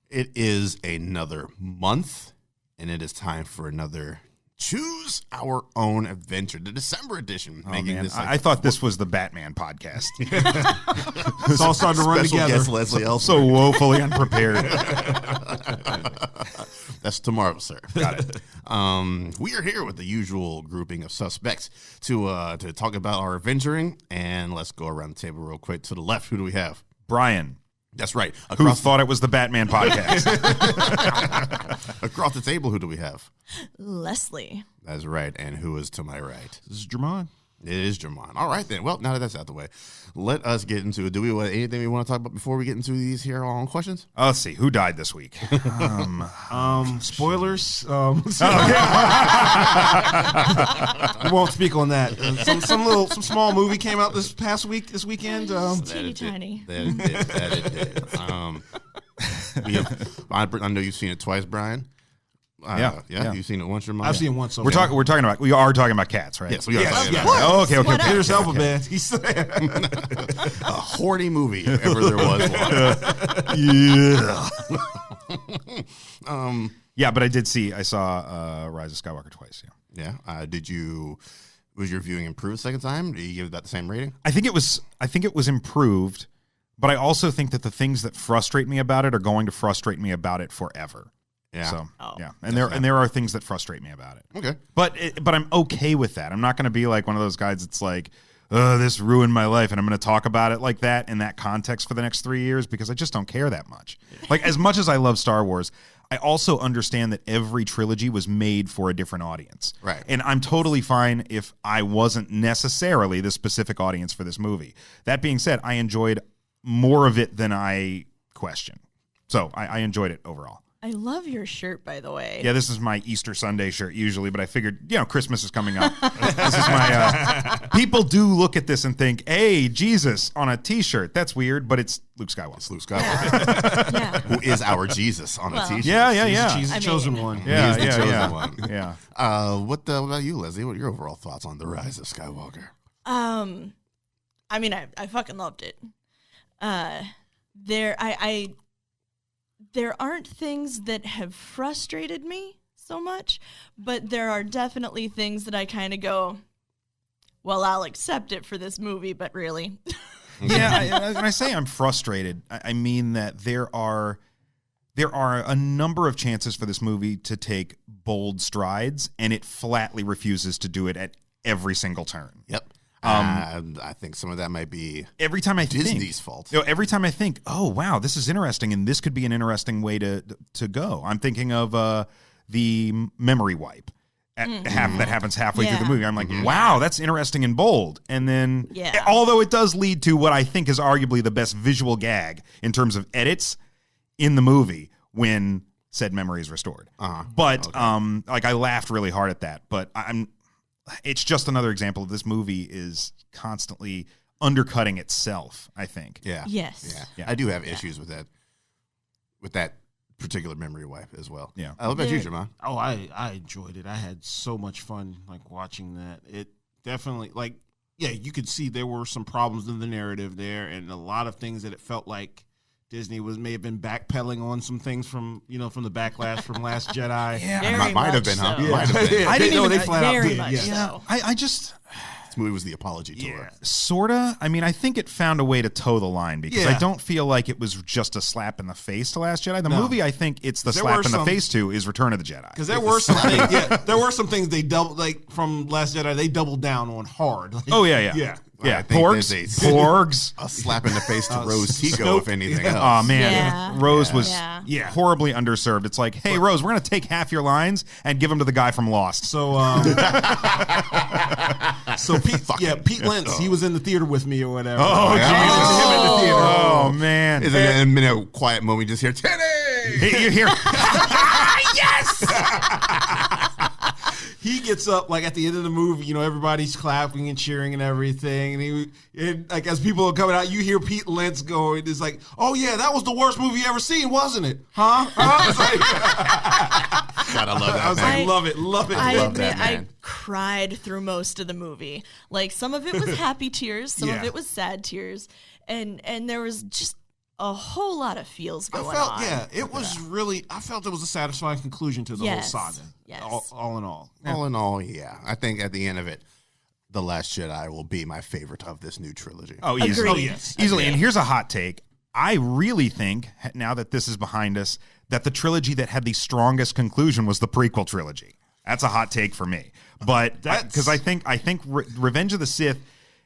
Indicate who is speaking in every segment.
Speaker 1: It is another month, and it is time for another Choose Our Own Adventure, the December edition.
Speaker 2: Oh, man. I thought this was the Batman podcast.
Speaker 3: It's all starting to run
Speaker 1: Special
Speaker 3: together.
Speaker 1: guest Leslie Ellsworth.
Speaker 2: So woefully unprepared.
Speaker 1: That's tomorrow, sir.
Speaker 2: Got it.
Speaker 1: We are here with the usual grouping of suspects to talk about our adventuring, and let's go around the table real quick. To the left, who do we have?
Speaker 2: Brian,
Speaker 1: That's right.
Speaker 2: who thought it was the Batman podcast.
Speaker 1: Across the table, who do we have?
Speaker 4: Leslie.
Speaker 1: That's right. And who is to my right?
Speaker 3: This is Jermon.
Speaker 1: It is Jermon. All right, then. Well, now that that's out the way, let us get into it. Do we want anything we want to talk about before we get into these here on questions?
Speaker 2: Let's see. Who died this week?
Speaker 3: Spoilers. We won't speak on that. Some small movie came out this weekend.
Speaker 4: Teeny tiny.
Speaker 1: That it did. I know you've seen it twice, Brian.
Speaker 2: Yeah.
Speaker 1: You've seen it once, Jermon.
Speaker 3: I've seen it once. So
Speaker 2: We are talking about cats, right?
Speaker 1: Yes, we are.
Speaker 3: Yes,
Speaker 1: talking
Speaker 3: yes.
Speaker 1: about
Speaker 2: Oh, okay.
Speaker 4: What up?
Speaker 3: Idris Elba, man. He's
Speaker 1: a horny movie if ever there was one.
Speaker 2: Yeah, but I saw Rise of Skywalker twice. Yeah.
Speaker 1: Yeah. Was your viewing improved second time? Did you give that the same rating?
Speaker 2: I think it was improved, but I also think that the things that frustrate me about it are going to frustrate me about it forever.
Speaker 1: Yeah.
Speaker 2: So, yeah. And there are things that frustrate me about it.
Speaker 1: Okay.
Speaker 2: But I'm okay with that. I'm not going to be like one of those guys that's like, this ruined my life, and I'm going to talk about it like that in that context for the next 3 years because I just don't care that much. Like, as much as I love Star Wars, I also understand that every trilogy was made for a different audience.
Speaker 1: Right.
Speaker 2: And I'm totally fine if I wasn't necessarily the specific audience for this movie. That being said, I enjoyed more of it than I question. So I enjoyed it overall.
Speaker 4: I love your shirt, by the way.
Speaker 2: Yeah, this is my Easter Sunday shirt usually, but I figured, Christmas is coming up. This is my, people do look at this and think, hey, Jesus on a t-shirt. That's weird, but it's Luke Skywalker.
Speaker 1: It's Luke Skywalker.
Speaker 4: Yeah.
Speaker 1: Who is our Jesus on a t-shirt.
Speaker 2: Yeah.
Speaker 3: He's the chosen one.
Speaker 1: He is the chosen
Speaker 2: Yeah.
Speaker 1: one.
Speaker 2: Yeah.
Speaker 1: What about you, Leslie? What are your overall thoughts on The Rise of Skywalker?
Speaker 4: I mean, I fucking loved it. There aren't things that have frustrated me so much, but there are definitely things that I kind of go, well, I'll accept it for this movie, but really.
Speaker 2: Yeah, when I say I'm frustrated, I mean that there are a number of chances for this movie to take bold strides, and it flatly refuses to do it at every single turn.
Speaker 1: Yep. I think some of that might be
Speaker 2: Every time I
Speaker 1: Disney's fault.
Speaker 2: Every time I think, oh wow, this is interesting, and this could be an interesting way to go. I'm thinking of the memory wipe that happens halfway through the movie. I'm like, wow, that's interesting and bold. And then, although it does lead to what I think is arguably the best visual gag in terms of edits in the movie when said memory is restored. But I laughed really hard at that. But it's just another example of this movie is constantly undercutting itself, I think.
Speaker 1: Yeah.
Speaker 4: Yes.
Speaker 1: Yeah. I do have issues with that particular memory wipe as well.
Speaker 2: Yeah.
Speaker 1: What about you, Jermon?
Speaker 3: Oh, I enjoyed it. I had so much fun watching that. It definitely you could see there were some problems in the narrative there, and a lot of things that it felt like Disney may have been backpedaling on some things from the backlash from Last Jedi.
Speaker 4: Very
Speaker 1: might have
Speaker 4: much
Speaker 1: been, huh?
Speaker 4: so.
Speaker 1: Might have been.
Speaker 2: I didn't even-
Speaker 3: they flat out
Speaker 4: Very
Speaker 3: did.
Speaker 4: much
Speaker 3: Yes.
Speaker 4: so.
Speaker 2: I just...
Speaker 1: This movie was the apology tour.
Speaker 2: Sorta. I mean, I think it found a way to toe the line because
Speaker 3: Yeah.
Speaker 2: I don't feel like it was just a slap in the face to Last Jedi. The movie, I think it's the
Speaker 3: There
Speaker 2: slap
Speaker 3: were
Speaker 2: in the
Speaker 3: some-
Speaker 2: face to is Return of the Jedi.
Speaker 3: Because there were some things, there were some things they from Last Jedi they doubled down on hard.
Speaker 2: Oh yeah.
Speaker 1: I think
Speaker 2: Porgs.
Speaker 1: there's
Speaker 2: Porgs.
Speaker 1: A slap in the face to Rose Tico, if anything else.
Speaker 2: Oh man,
Speaker 4: Yeah.
Speaker 2: Rose was
Speaker 4: Yeah.
Speaker 2: horribly underserved. It's like, hey Rose, we're gonna take half your lines and give them to the guy from Lost.
Speaker 3: So, Pete Lentz, he was in the theater with me or whatever.
Speaker 2: Oh,
Speaker 3: I ran into him in the theater.
Speaker 2: Oh man,
Speaker 1: Is it in a quiet moment you just hear Teddy?
Speaker 2: Hey, you hear?
Speaker 3: He gets up at the end of the movie, everybody's clapping and cheering and everything, and as people are coming out, you hear Pete Lentz going, "It's like, oh yeah, that was the worst movie you ever seen, wasn't it? Huh?"
Speaker 1: Gotta love that.
Speaker 3: I was
Speaker 1: man.
Speaker 3: like, love it, love it.
Speaker 4: I
Speaker 1: love
Speaker 4: admit
Speaker 1: that, man.
Speaker 4: I cried through most of the movie. Some of it was happy tears, some of
Speaker 3: Yeah.
Speaker 4: it was sad tears, and there was just a whole lot of feels
Speaker 3: I
Speaker 4: going
Speaker 3: felt,
Speaker 4: on.
Speaker 3: it was really. I felt it was a satisfying conclusion to the
Speaker 4: Yes.
Speaker 3: whole saga.
Speaker 4: Yes.
Speaker 3: All in all.
Speaker 1: All in all, yeah. I think at the end of it, The Last Jedi will be my favorite of this new trilogy.
Speaker 2: Oh, easily.
Speaker 4: Agreed.
Speaker 3: Oh, yes.
Speaker 2: Easily. And here's a hot take. I really think, now that this is behind us, that the trilogy that had the strongest conclusion was the prequel trilogy. That's a hot take for me. But because I think Revenge of the Sith,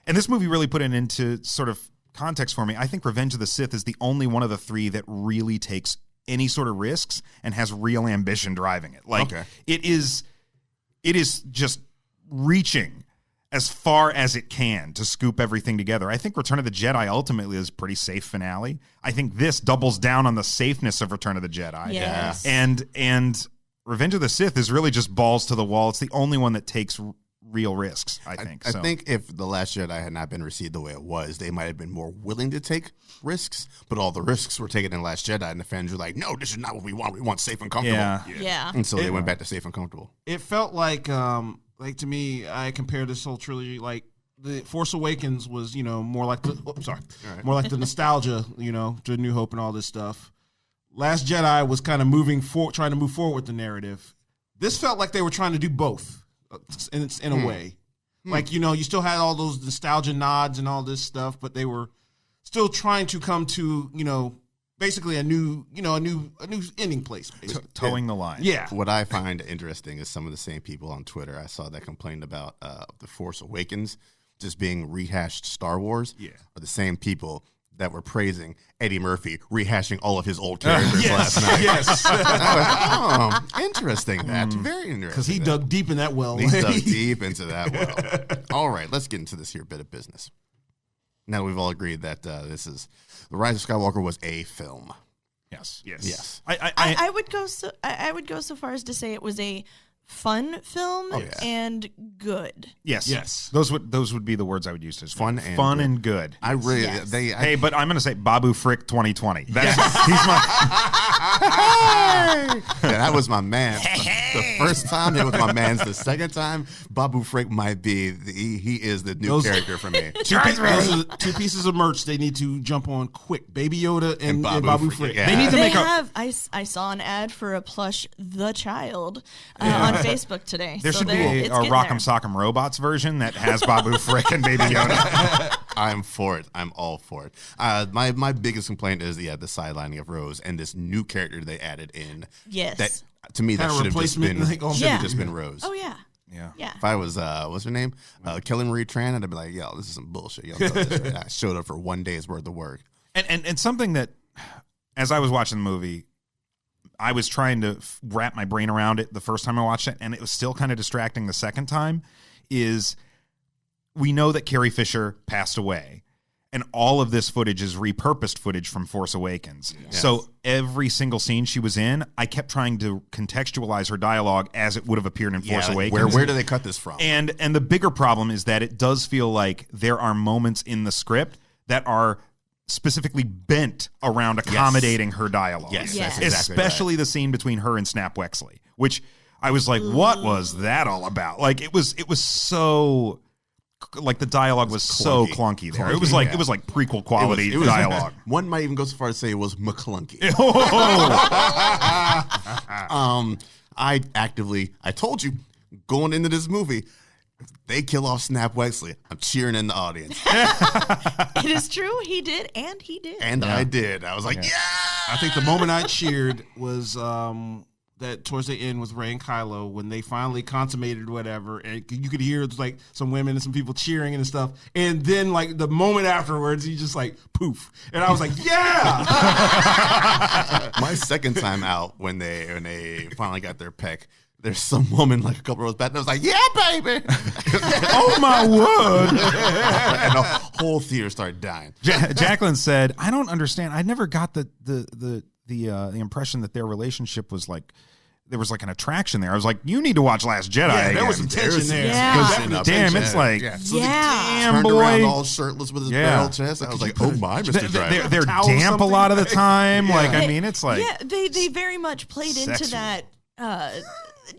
Speaker 2: and this movie really put it into sort of context for me. I think Revenge of the Sith is the only one of the three that really takes any sort of risks and has real ambition driving it. Like it is just reaching as far as it can to scoop everything together. I think Return of the Jedi ultimately is a pretty safe finale. I think this doubles down on the safeness of Return of the Jedi.
Speaker 4: Yes.
Speaker 2: And Revenge of the Sith is really just balls to the wall. It's the only one that takes real risks, I think.
Speaker 1: I think if The Last Jedi had not been received the way it was, they might have been more willing to take risks, but all the risks were taken in Last Jedi, and the fans were like, no, this is not what we want. We want safe and comfortable.
Speaker 4: Yeah.
Speaker 1: And so they went back to safe and comfortable.
Speaker 3: It felt like to me, I compare this whole trilogy like the Force Awakens was, more like more like the nostalgia, to New Hope and all this stuff. Last Jedi was kind of trying to move forward with the narrative. This felt like they were trying to do both in a way. Like, you still had all those nostalgia nods and all this stuff, but they were still trying to come to, basically a new ending place.
Speaker 2: Towing the line.
Speaker 3: Yeah.
Speaker 1: What I find interesting is some of the same people on Twitter I saw that complained about The Force Awakens just being rehashed Star Wars are the same people that were praising Eddie Murphy rehashing all of his old characters last night.
Speaker 3: Yes.
Speaker 1: Interesting. That. Very interesting.
Speaker 3: Because he dug deep in that well.
Speaker 1: He dug deep into that well. All right, let's get into this here bit of business. Now we've all agreed that this is The Rise of Skywalker was a film.
Speaker 2: Yes.
Speaker 4: I would go so far as to say it was a fun film and good.
Speaker 2: Yes. Those would be the words I would use to describe
Speaker 1: Fun
Speaker 2: it. And good.
Speaker 1: I really
Speaker 2: Hey, but I'm going to say Babu Frick 2020. That's he's my
Speaker 1: that was my man. The first time it was my man's. The second time, Babu Frick might be he is the new character for me.
Speaker 3: Two pieces of merch they need to jump on quick. Baby Yoda and Babu Frick.
Speaker 1: Yeah.
Speaker 2: They need to
Speaker 4: They
Speaker 2: make
Speaker 4: have. I saw an ad for a plush The Child on Facebook today.
Speaker 2: There
Speaker 4: so
Speaker 2: should be
Speaker 4: it's
Speaker 2: a
Speaker 4: getting
Speaker 2: Rock'em
Speaker 4: there.
Speaker 2: Sock'em Robots version that has Babu Frick and Baby Yoda.
Speaker 1: I'm for it. I'm all for it. My biggest complaint is the sidelining of Rose and this new character they added in.
Speaker 4: Yes.
Speaker 1: That to me that
Speaker 3: Kind of
Speaker 1: should have just been
Speaker 3: replacement, like,
Speaker 1: just been Rose.
Speaker 4: Oh yeah.
Speaker 2: Yeah.
Speaker 1: If I was what's her name, Kelly Marie Tran, I'd be like, yo, this is some bullshit. Yo, this right. I showed up for one day's worth of work.
Speaker 2: And something that, as I was watching the movie, I was trying to wrap my brain around it the first time I watched it, and it was still kind of distracting the second time, is we know that Carrie Fisher passed away, and all of this footage is repurposed footage from Force Awakens. Yes. So every single scene she was in, I kept trying to contextualize her dialogue as it would have appeared in Force Awakens.
Speaker 1: Where do they cut this from?
Speaker 2: And the bigger problem is that it does feel like there are moments in the script that are specifically bent around accommodating her dialogue.
Speaker 1: Yes.
Speaker 4: Yes.
Speaker 1: That's exactly
Speaker 2: Especially the scene between her and Snap Wexley, which I was like, what was that all about? Like it was so like the dialogue was so clunky there. It was like prequel quality dialogue.
Speaker 1: One might even go so far as to say it was McClunky. I told you going into this movie, they kill off Snap Wexley, I'm cheering in the audience.
Speaker 4: It is true. He did, and he did.
Speaker 1: And I did. I was like, yeah.
Speaker 3: I think the moment I cheered was that towards the end with Rey and Kylo when they finally consummated whatever, and you could hear like some women and some people cheering and stuff, and then like the moment afterwards, he just like poof, and I was like, yeah.
Speaker 1: My second time out when they finally got their peck, there's some woman like a couple rows back, and I was like, yeah, baby.
Speaker 2: Oh my word.
Speaker 1: And the whole theater started dying.
Speaker 2: Jacqueline said, I don't understand. I never got the impression that their relationship was like, there was like an attraction there. I was like, you need to watch Last Jedi.
Speaker 3: Yeah, there was some tension there.
Speaker 4: Yeah.
Speaker 2: Damn, it's like,
Speaker 1: So
Speaker 2: damn,
Speaker 1: turned
Speaker 2: boy.
Speaker 1: around all shirtless with his barrel chest. I was like, oh my, Mr. Driver.
Speaker 2: They're
Speaker 3: Towel
Speaker 2: damp a
Speaker 3: something?
Speaker 2: lot of the time. Like, I mean, it's like,
Speaker 4: yeah, they very much played into
Speaker 2: sexual.
Speaker 4: that.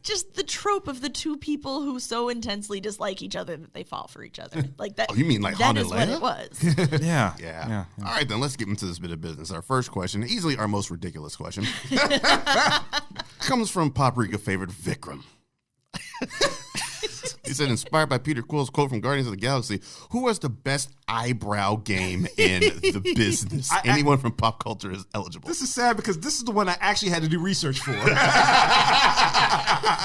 Speaker 4: just the trope of the two people who so intensely dislike each other that they fall for each other. Like that.
Speaker 1: Oh, you mean like
Speaker 4: that
Speaker 1: Haunted
Speaker 4: is what
Speaker 1: Leia?
Speaker 4: it was.
Speaker 2: Yeah.
Speaker 1: All right, then let's get into this bit of business. Our first question, easily our most ridiculous question, comes from Paprika favorite Vikram. He said, inspired by Peter Quill's quote from Guardians of the Galaxy, who has the best eyebrow game in the business? Anyone from pop culture is eligible.
Speaker 3: This is sad because this is the one I actually had to do research for.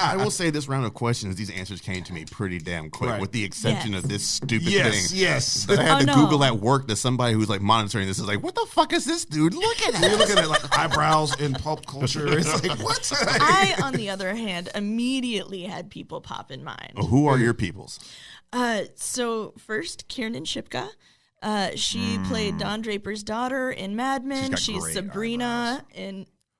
Speaker 1: I will say this round of questions, these answers came to me pretty damn quick,
Speaker 3: Right.
Speaker 1: with the exception
Speaker 4: Yes.
Speaker 1: of this stupid
Speaker 3: Yes,
Speaker 1: thing.
Speaker 3: yes.
Speaker 1: That I had
Speaker 4: Oh,
Speaker 1: to
Speaker 4: no.
Speaker 1: Google at work that somebody who's like monitoring this is like, what the fuck is this dude looking at?
Speaker 3: You're looking at like eyebrows in pop culture. It's like, what?
Speaker 4: I, on the other hand, immediately had people pop in mind.
Speaker 1: Who are your peoples?
Speaker 4: So first, Kiernan Shipka. She played Don Draper's daughter in Mad Men.
Speaker 2: got
Speaker 4: She's
Speaker 2: great
Speaker 4: Sabrina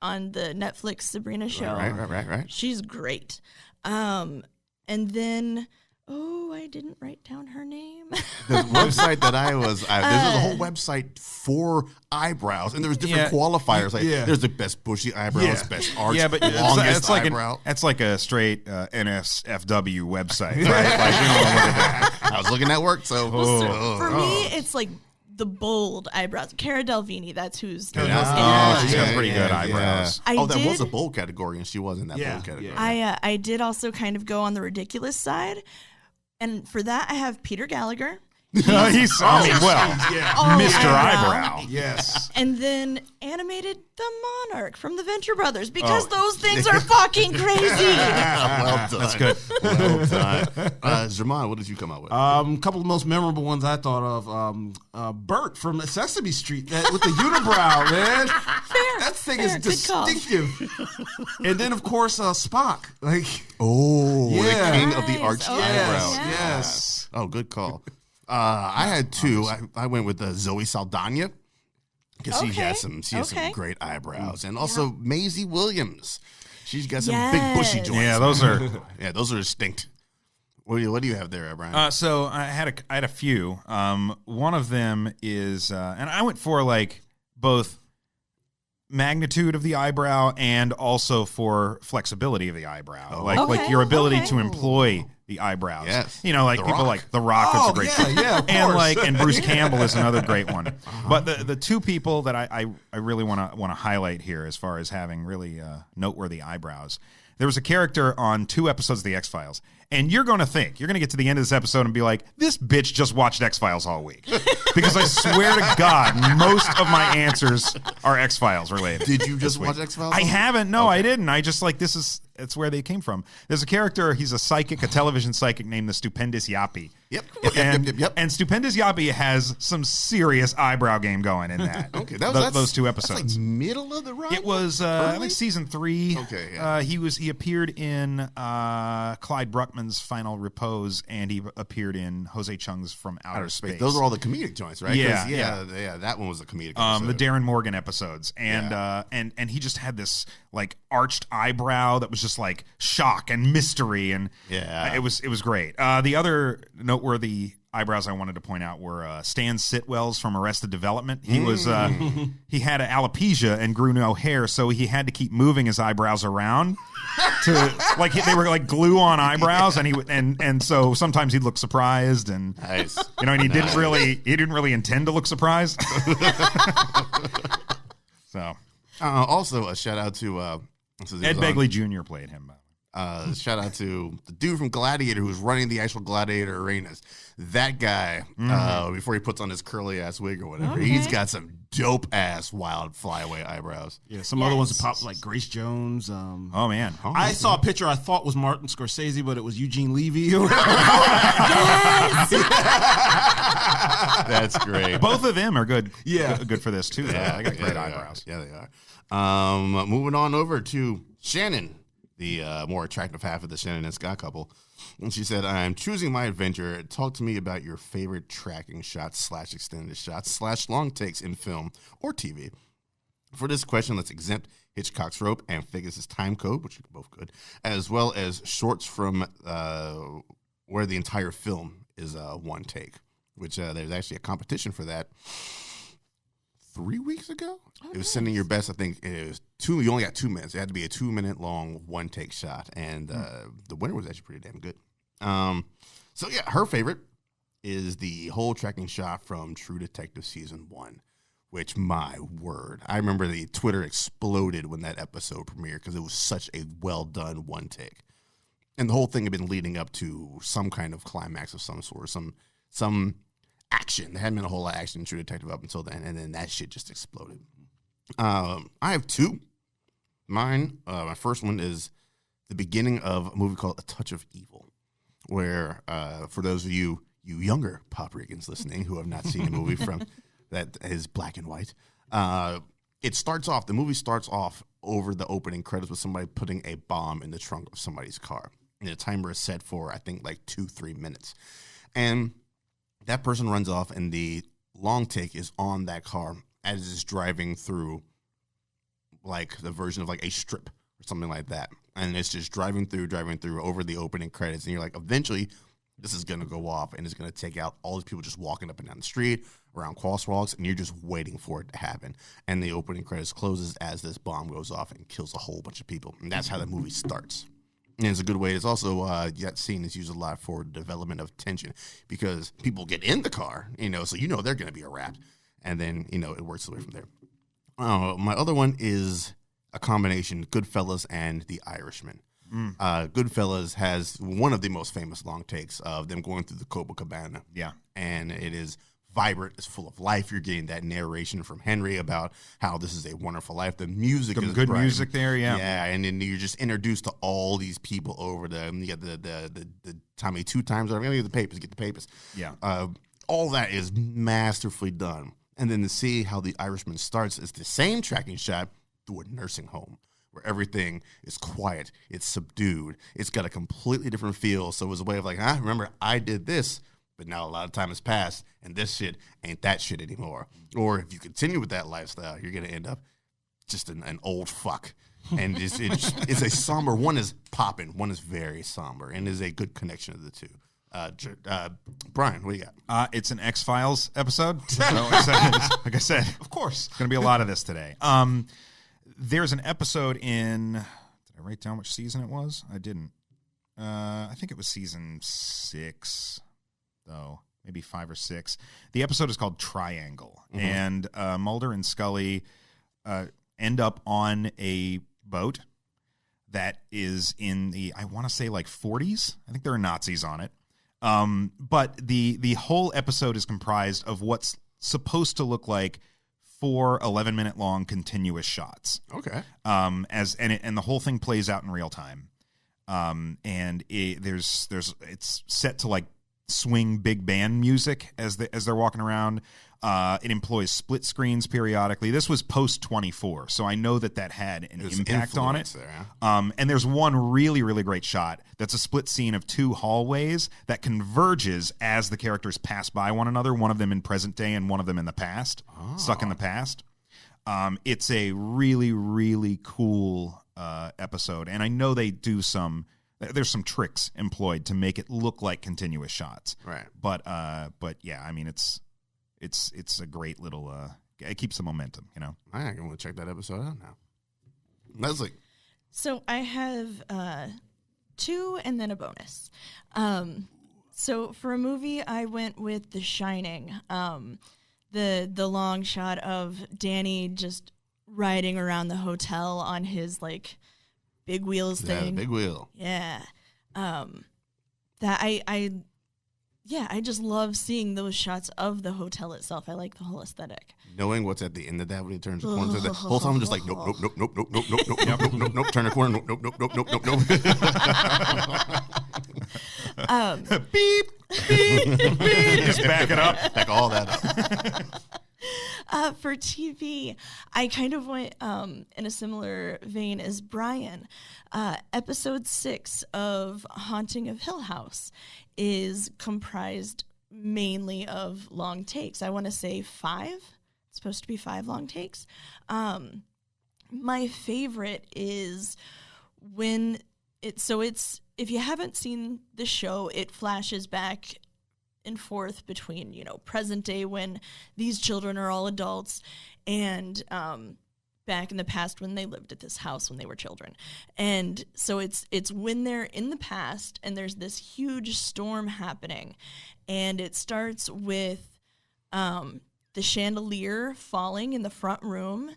Speaker 4: on the Netflix Sabrina show.
Speaker 1: Right.
Speaker 4: She's great. And then, I didn't write down her name.
Speaker 1: The website that I was, this was a whole website for eyebrows, and there was different qualifiers. Like, there's the best bushy eyebrows, best arch, longest eyebrow.
Speaker 2: It's like a straight NSFW website, right? Like, you don't look at that.
Speaker 1: I was looking at work, so.
Speaker 4: For me, it's like the bold eyebrows. Cara Delvini, that's who's the most
Speaker 2: she's got
Speaker 4: interesting.
Speaker 2: pretty good eyebrows.
Speaker 4: I
Speaker 1: That was
Speaker 4: did-
Speaker 1: a bold category, and she was in that bold category.
Speaker 4: I did also kind of go on the ridiculous side, and for that I have Peter Gallagher.
Speaker 2: Mr. Eyebrow.
Speaker 3: Yes.
Speaker 4: And then animated the Monarch from the Venture Brothers because those things are fucking crazy.
Speaker 1: Well done.
Speaker 2: That's good.
Speaker 1: Well done. Jermon, what did you come up with?
Speaker 3: A couple of the most memorable ones I thought of. Bert from Sesame Street with the unibrow, man. That thing is
Speaker 4: Good call.
Speaker 3: distinctive. And then, of course, Spock. Like,
Speaker 1: The king of the
Speaker 4: Nice.
Speaker 1: arched
Speaker 4: Oh,
Speaker 1: eyebrow.
Speaker 4: yeah.
Speaker 3: yes.
Speaker 1: Oh, good call. I had two. I went with Zoe Saldana because she has some great eyebrows, and also Maisie Williams. She's got some big bushy
Speaker 4: Yes.
Speaker 1: joints.
Speaker 2: Yeah,
Speaker 1: those are distinct. What do you have there, Brian?
Speaker 2: So I had a few. One of them is, and I went for like both magnitude of the eyebrow and also for flexibility of the eyebrow, like your ability to employ the eyebrows.
Speaker 1: Yes.
Speaker 2: You know, like
Speaker 1: The
Speaker 2: people
Speaker 1: Rock.
Speaker 2: like The Rock is a great choice.
Speaker 3: yeah, of
Speaker 2: and
Speaker 3: course.
Speaker 2: and Bruce Campbell is another great one. But the two people that I really want to highlight here as far as having really noteworthy eyebrows. There was a character on 2 episodes of The X-Files, and you're going to get to the end of this episode and be like, this bitch just watched X-Files all week. Because I swear to God, most of my answers are X-Files related.
Speaker 1: Did you just watch X-Files?
Speaker 2: I haven't. No, I didn't. I just like, it's where they came from. There's a character, he's a psychic, a television psychic named the Stupendous Yappy.
Speaker 1: Yep.
Speaker 2: And Stupendous Yappy has some serious eyebrow game going in that.
Speaker 1: Okay,
Speaker 2: those 2
Speaker 1: That's
Speaker 2: episodes.
Speaker 1: like middle of the run.
Speaker 2: It was I think season 3.
Speaker 1: Okay, yeah.
Speaker 2: He appeared in Clyde Bruckman's Final Repose, and he appeared in Jose Chung's From Outer Space.
Speaker 1: Those are all the comedic joints, right?
Speaker 2: Yeah,
Speaker 1: 'Cause,
Speaker 2: yeah.
Speaker 1: That one was a comedic.
Speaker 2: the
Speaker 1: episode.
Speaker 2: Darren Morgan episodes, and and he just had this like arched eyebrow that was just like shock and mystery, and it was great. The other noteworthy eyebrows I wanted to point out were Stan Sitwell's from Arrested Development. He was he had an alopecia and grew no hair, so he had to keep moving his eyebrows around to like they were like glue on eyebrows, and so sometimes he'd look surprised, and
Speaker 1: Nice.
Speaker 2: and he didn't really intend to look surprised. So
Speaker 1: Also, a shout out to
Speaker 2: Ed Begley Jr. played him.
Speaker 1: shout out to the dude from Gladiator who's running the actual Gladiator arenas. That guy, before he puts on his curly ass wig or whatever, he's got some dope ass wild flyaway eyebrows.
Speaker 3: Yeah, some other ones that popped like Grace Jones.
Speaker 2: Oh man,
Speaker 3: I saw a picture I thought was Martin Scorsese, but it was Eugene Levy. Or
Speaker 1: That's great.
Speaker 2: both of them are good.
Speaker 3: Yeah.
Speaker 2: good for this too. Though. They got great
Speaker 1: they
Speaker 2: eyebrows.
Speaker 1: Are. Yeah, they are. Moving on over to Shannon, the more attractive half of the Shannon and Scott couple. And she said, I'm choosing my adventure. Talk to me about your favorite tracking shots / extended shots / long takes in film or TV. For this question, let's exempt Hitchcock's Rope and Figgis' Time Code, which are both good, as well as shorts from where the entire film is one take, which there's actually a competition for that. 3 weeks ago.
Speaker 4: Oh,
Speaker 1: it was Sending Your Best. I think it was you only got 2 minutes. It had to be a 2-minute long one take shot. And the winner was actually pretty damn good. So yeah, her favorite is the whole tracking shot from True Detective Season 1, which, my word, I remember the Twitter exploded when that episode premiered because it was such a well-done one take. And the whole thing had been leading up to some kind of climax of some sort, some action. There hadn't been a whole lot of action in True Detective up until then, and then that shit just exploded. I have two. Mine, my first one is the beginning of a movie called A Touch of Evil, where for those of you younger Poprigans listening who have not seen a movie from that is black and white, the movie starts off over the opening credits with somebody putting a bomb in the trunk of somebody's car. And the timer is set for, I think, like 2-3 minutes. And that person runs off, and the long take is on that car as it's driving through, like, the version of, like, a strip or something like that. And it's just driving through over the opening credits. And you're like, eventually, this is going to go off, and it's going to take out all these people just walking up and down the street, around crosswalks, and you're just waiting for it to happen. And the opening credits closes as this bomb goes off and kills a whole bunch of people. And that's how the movie starts. And it's a good way. It's also, that scene is used a lot for development of tension because people get in the car, so they're going to be wrapped. And then, it works away from there. My other one is a combination, Goodfellas and The Irishman. Goodfellas has one of the most famous long takes of them going through the Copacabana.
Speaker 2: Yeah.
Speaker 1: And it is vibrant, it's full of life. You're getting that narration from Henry about how this is a wonderful life. The music is
Speaker 2: good
Speaker 1: bright.
Speaker 2: Music there, yeah.
Speaker 1: Yeah, and then you're just introduced to all these people over you got the Tommy Two Times, I'm going to get the papers.
Speaker 2: Yeah.
Speaker 1: All that is masterfully done. And then to see how The Irishman starts is the same tracking shot through a nursing home where everything is quiet, it's subdued, it's got a completely different feel. So it was a way of like, remember, I did this, but now a lot of time has passed, and this shit ain't that shit anymore. Or if you continue with that lifestyle, you're going to end up just an old fuck. And it's a somber, one is popping, one is very somber, and is a good connection of the two. Brian, what do you got?
Speaker 2: It's an X-Files episode. So like I said, of course, it's going to be a lot of this today. There's an episode in, did I write down which season it was? I didn't. I think it was season 6, though. Maybe 5 or 6. The episode is called Triangle. Mm-hmm. And Mulder and Scully end up on a boat that is in the, I want to say like 40s. I think there are Nazis on it. But the whole episode is comprised of what's supposed to look like 4 11-minute long continuous shots.
Speaker 1: Okay.
Speaker 2: And the whole thing plays out in real time. And it's set to like swing big band music as they're walking around. It employs split screens periodically. This was post 24, so I know that had an impact on it.
Speaker 1: There, yeah.
Speaker 2: And there's one really, really great shot that's a split scene of 2 hallways that converges as the characters pass by one another, one of them in present day and one of them in the past, stuck in the past. It's a really, really cool episode, and I know they do there's some tricks employed to make it look like continuous shots.
Speaker 1: Right.
Speaker 2: But yeah, I mean, it's a great little, it keeps the momentum,
Speaker 1: I'm going to check that episode out now. Leslie.
Speaker 4: So I have 2 and then a bonus. So for a movie, I went with The Shining. The long shot of Danny just riding around the hotel on his like big wheels thing.
Speaker 1: Yeah, big wheel.
Speaker 4: Yeah. That I just love seeing those shots of the hotel itself. I like the whole aesthetic.
Speaker 1: Knowing what's at the end of that when he turns the corner, the whole time I'm just like, nope, nope, nope, nope, nope, nope, nope, nope, nope, nope, nope, turn the corner, nope, nope, nope, nope, nope, nope, nope.
Speaker 2: Beep, beep, beep. Just back it up.
Speaker 1: Back all that up.
Speaker 4: For TV, I kind of went in a similar vein as Brian. Episode 6 of Haunting of Hill House is comprised mainly of long takes. I want to say 5. It's supposed to be 5 long takes. My favorite is when it's if you haven't seen the show, it flashes back and forth between, present day when these children are all adults and back in the past when they lived at this house when they were children. And so it's when they're in the past and there's this huge storm happening. And it starts with the chandelier falling in the front room,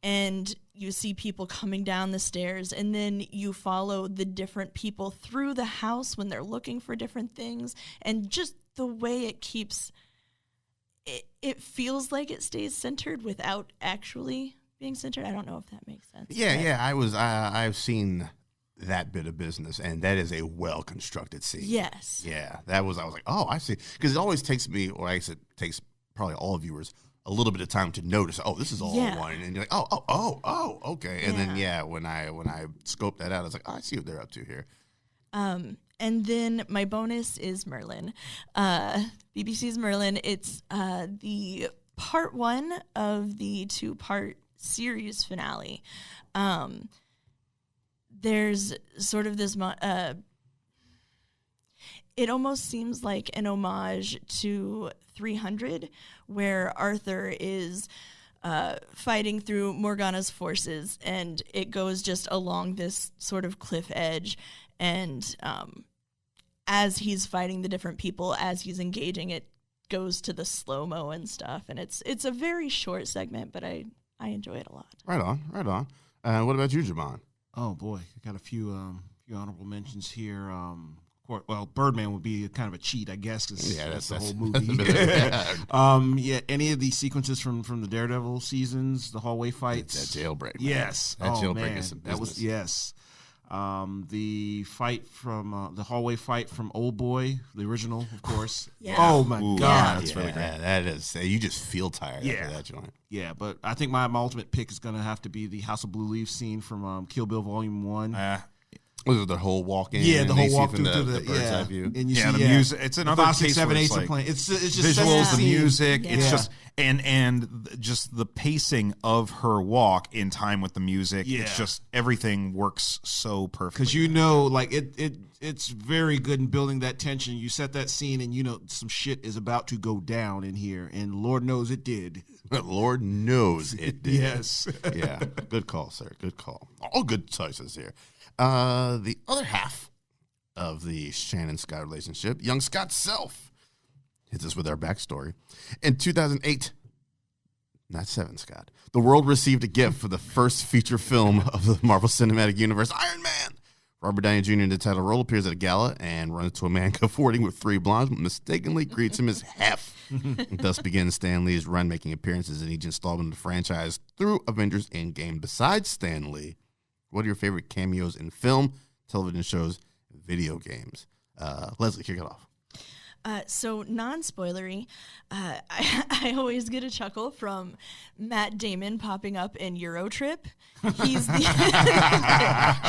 Speaker 4: and you see people coming down the stairs, and then you follow the different people through the house when they're looking for different things. And just the way it keeps it feels like it stays centered without actually being centered. I don't know if that makes sense.
Speaker 1: Yeah. I've seen that bit of business, and that is a well constructed scene.
Speaker 4: Yes.
Speaker 1: Yeah, I was like, oh, I see, because it always takes me, or I guess it takes probably all viewers a little bit of time to notice. Oh, this is all one, and you're like, oh, okay. And then when I scoped that out, I was like, oh, I see what they're up to here.
Speaker 4: And then my bonus is Merlin, BBC's Merlin. It's the part 1 of the 2-part series finale. There's sort of this, it almost seems like an homage to 300, where Arthur is fighting through Morgana's forces, and it goes just along this sort of cliff edge. And as he's fighting the different people, as he's engaging, it goes to the slow-mo and stuff. And it's a very short segment, but I enjoy it a lot. Right
Speaker 1: on. What about you, Javon?
Speaker 3: Oh boy, I got a few honorable mentions here. Well, Birdman would be kind of a cheat, I guess, because that's the whole movie. Any of these sequences from the Daredevil seasons, the hallway fights,
Speaker 1: that jailbreak.
Speaker 3: Yes,
Speaker 1: that jailbreak is some business.
Speaker 3: That was the fight from the hallway fight from Old Boy, the original, of course.
Speaker 4: Yeah.
Speaker 3: Oh my God,
Speaker 1: that's really great. That is, you just feel tired after that joint.
Speaker 3: Yeah, but I think my ultimate pick is going to have to be the House of Blue Leaves scene from Kill Bill Volume 1.
Speaker 1: Was it the whole walk in?
Speaker 3: Yeah, the whole walk through the
Speaker 1: bird's eye view.
Speaker 3: And you see,
Speaker 2: the music. It's another
Speaker 3: 5, 6, 7, 8
Speaker 2: like
Speaker 3: playing. It's just
Speaker 2: visuals, the music.
Speaker 4: Yeah.
Speaker 2: It's just and just the pacing of her walk in time with the music.
Speaker 3: Yeah.
Speaker 2: It's just everything works so perfectly.
Speaker 3: Because like it's very good in building that tension. You set that scene, and some shit is about to go down in here, and Lord knows it did.
Speaker 1: Lord knows it did.
Speaker 3: Yes.
Speaker 1: Yeah. Good call, sir. Good call. All good choices here. The other half of the Shannon Scott relationship, young Scott Self, hits us with our backstory. In 2008, not 7, Scott, the world received a gift for the first feature film of the Marvel Cinematic Universe, Iron Man. Robert Downey Jr. in the title role appears at a gala and runs into a man cavorting with 3 blondes, mistakenly greets him as Hef. Thus begins Stan Lee's run, making appearances in each installment of the franchise through Avengers Endgame. Besides Stan Lee, what are your favorite cameos in film, television shows, video games? Leslie, kick it off.
Speaker 4: So non-spoilery, I always get a chuckle from Matt Damon popping up in Eurotrip. He's the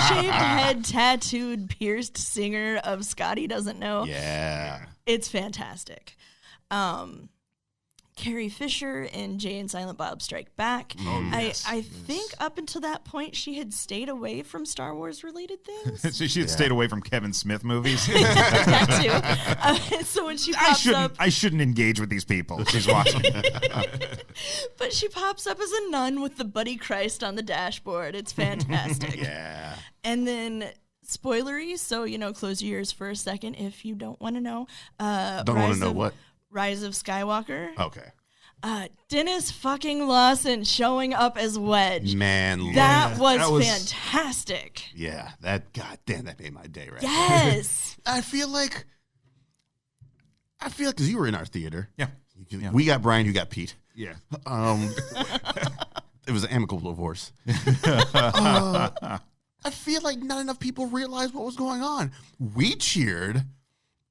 Speaker 4: shaved head, tattooed, pierced singer of Scotty Doesn't Know.
Speaker 1: Yeah.
Speaker 4: It's fantastic. Carrie Fisher in Jay and Silent Bob Strike Back.
Speaker 2: Oh, yes.
Speaker 4: I think up until that point she had stayed away from Star Wars related things.
Speaker 2: So she had stayed away from Kevin Smith movies.
Speaker 4: That too. So when she pops up,
Speaker 2: I shouldn't engage with these people. She's watching.
Speaker 4: but she pops up as a nun with the Buddy Christ on the dashboard. It's fantastic.
Speaker 1: Yeah.
Speaker 4: And then spoilery, so close your ears for a second if you don't want to know.
Speaker 1: Don't want to know what?
Speaker 4: Rise of Skywalker.
Speaker 1: Okay.
Speaker 4: Dennis fucking Lawson showing up as Wedge.
Speaker 1: Man,
Speaker 4: that was fantastic.
Speaker 1: Yeah, that made my day right
Speaker 4: Yes.
Speaker 1: I feel like because you were in our theater.
Speaker 2: Yeah.
Speaker 1: We got Brian, you got Pete.
Speaker 3: Yeah.
Speaker 1: It was an amicable divorce. I feel like not enough people realized what was going on. We cheered,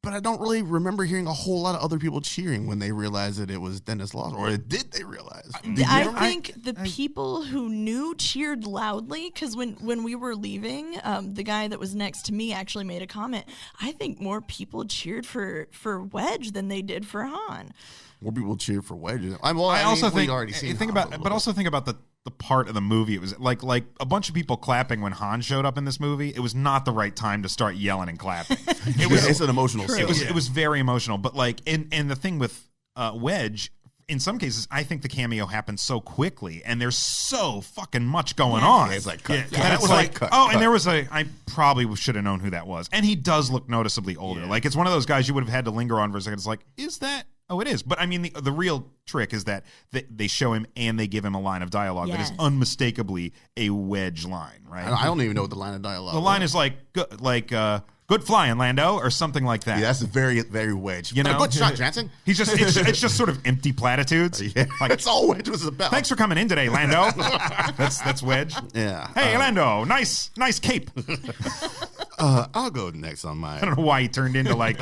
Speaker 1: but I don't really remember hearing a whole lot of other people cheering when they realized that it was Dennis Lawson. Or did they realize?
Speaker 4: I think the people who knew cheered loudly, because when we were leaving, the guy that was next to me actually made a comment. I think more people cheered for Wedge than they did for Han.
Speaker 1: More people cheered for Wedge.
Speaker 2: I also think
Speaker 1: already seen
Speaker 2: think
Speaker 1: Han
Speaker 2: about, but also think about the part of the movie. It was like a bunch of people clapping when Han showed up in this movie. It was not the right time to start yelling and clapping.
Speaker 1: It's an emotional scene.
Speaker 2: It was very emotional. But like, and the thing with Wedge, in some cases, I think the cameo happened so quickly, and there's so fucking much going on.
Speaker 1: Yeah, it's like cut.
Speaker 2: That it was like, cut. And there was I probably should have known who that was. And he does look noticeably older. Like, it's one of those guys you would have had to linger on for a second. It's like, is that? Oh, it is. But I mean, the real trick is that they show him and they give him a line of dialogue that is unmistakably a Wedge line, right?
Speaker 1: I don't even know what the line of dialogue.
Speaker 2: The line is like good flying, Lando, or something like that.
Speaker 1: Yeah, that's very, very Wedge.
Speaker 2: You know,
Speaker 1: good shot, Jansen.
Speaker 2: He's just it's just sort of empty platitudes.
Speaker 1: Yeah, like, that's all Wedge was about.
Speaker 2: Thanks for coming in today, Lando. that's Wedge.
Speaker 1: Yeah.
Speaker 2: Hey, Lando, nice cape.
Speaker 1: I'll go next on my.
Speaker 2: I don't know why he turned into like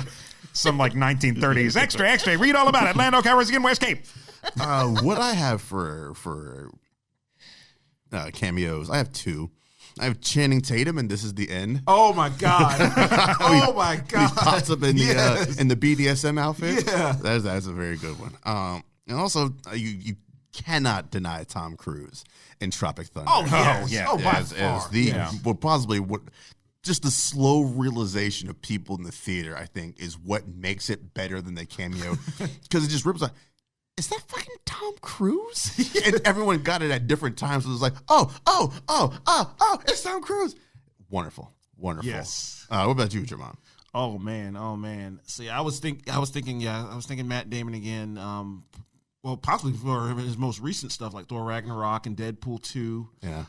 Speaker 2: some like 1930s extra. Read all about it. Lando Calrissian wears cape.
Speaker 1: What I have for cameos, I have two. I have Channing Tatum, and This Is the End.
Speaker 3: Oh my god! Oh my god!
Speaker 1: He pops up in the BDSM outfit.
Speaker 3: Yeah,
Speaker 1: that's a very good one. And also you cannot deny Tom Cruise in Tropic Thunder.
Speaker 3: Oh yes.
Speaker 2: yeah.
Speaker 3: Oh, by
Speaker 1: as
Speaker 3: far.
Speaker 1: Just the slow realization of people in the theater, I think, is what makes it better than the cameo, because it just rips like, is that fucking Tom Cruise? And everyone got it at different times. So it was like, oh, it's Tom Cruise. Wonderful.
Speaker 3: Yes.
Speaker 1: What about you, Jermon?
Speaker 3: Oh man. See, I was thinking Matt Damon again. Well, possibly for his most recent stuff like Thor Ragnarok and Deadpool 2.
Speaker 1: Yeah.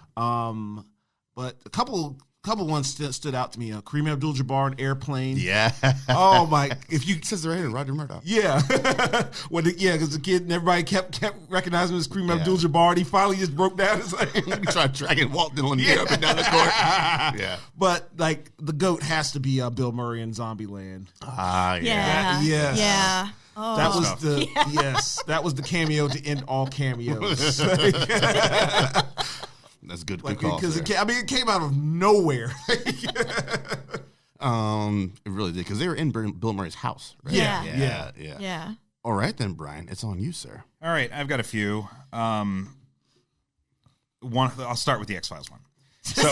Speaker 3: But a couple ones stood out to me. Kareem Abdul-Jabbar in Airplane.
Speaker 1: Yeah.
Speaker 3: Oh my! If you
Speaker 1: says they're hating Roger Murdoch.
Speaker 3: Yeah. Because the kid and everybody kept recognizing him as Kareem Abdul-Jabbar. And he finally just broke down. It's like
Speaker 1: he tried dragging Walt Dylan up and down the court. Yeah.
Speaker 3: But like the GOAT has to be Bill Murray in Zombieland.
Speaker 4: Yeah.
Speaker 3: Yes.
Speaker 4: Yeah. Oh.
Speaker 3: That was that was the cameo to end all cameos.
Speaker 1: That's good call.
Speaker 3: Because it came out of nowhere.
Speaker 1: It really did, because they were in Bill Murray's house, right?
Speaker 3: Yeah.
Speaker 1: All right then, Brian, it's on you, sir.
Speaker 2: All right, I've got a few. I'll start with the X-Files one. So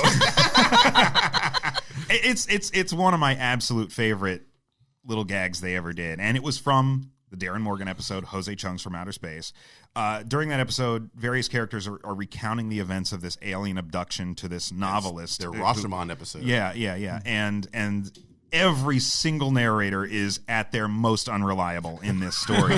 Speaker 2: it's one of my absolute favorite little gags they ever did, and it was from the Darren Morgan episode, Jose Chung's From Outer Space. During that episode, various characters are recounting the events of this alien abduction to this novelist.
Speaker 1: Their Rashomon episode.
Speaker 2: Yeah. And every single narrator is at their most unreliable in this story.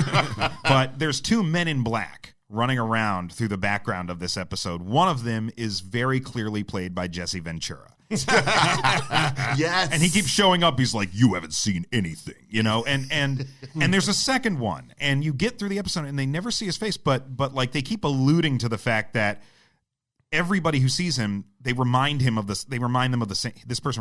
Speaker 2: But there's two men in black running around through the background of this episode. One of them is very clearly played by Jesse Ventura.
Speaker 1: Yes.
Speaker 2: And he keeps showing up. He's like, you haven't seen anything, you know? And there's a second one, and you get through the episode and they never see his face, but like they keep alluding to the fact that everybody who sees him, this person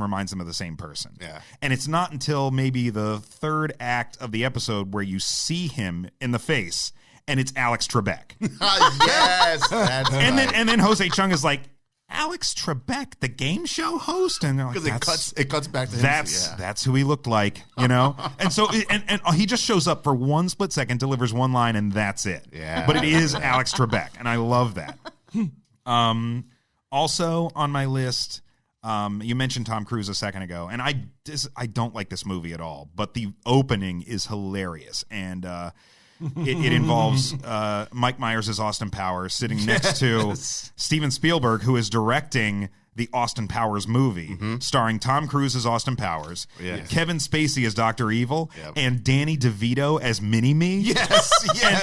Speaker 2: reminds them of the same person.
Speaker 1: Yeah.
Speaker 2: And it's not until maybe the third act of the episode where you see him in the face, and it's Alex Trebek.
Speaker 1: Yes. That's
Speaker 2: and then Jose Chung is like, Alex Trebek, the game show host, and
Speaker 1: because it cuts back to him.
Speaker 2: That's who he looked like, you know. And so and he just shows up for one split second, delivers one line, and that's it.
Speaker 1: Yeah.
Speaker 2: But it is Alex Trebek, and I love that. Also on my list, you mentioned Tom Cruise a second ago, and I don't like this movie at all, but the opening is hilarious, and it involves Mike Myers as Austin Powers sitting next to Steven Spielberg, who is directing the Austin Powers movie, starring Tom Cruise as Austin Powers, Kevin Spacey as Dr. Evil, and Danny DeVito as Mini-Me.
Speaker 3: Yes.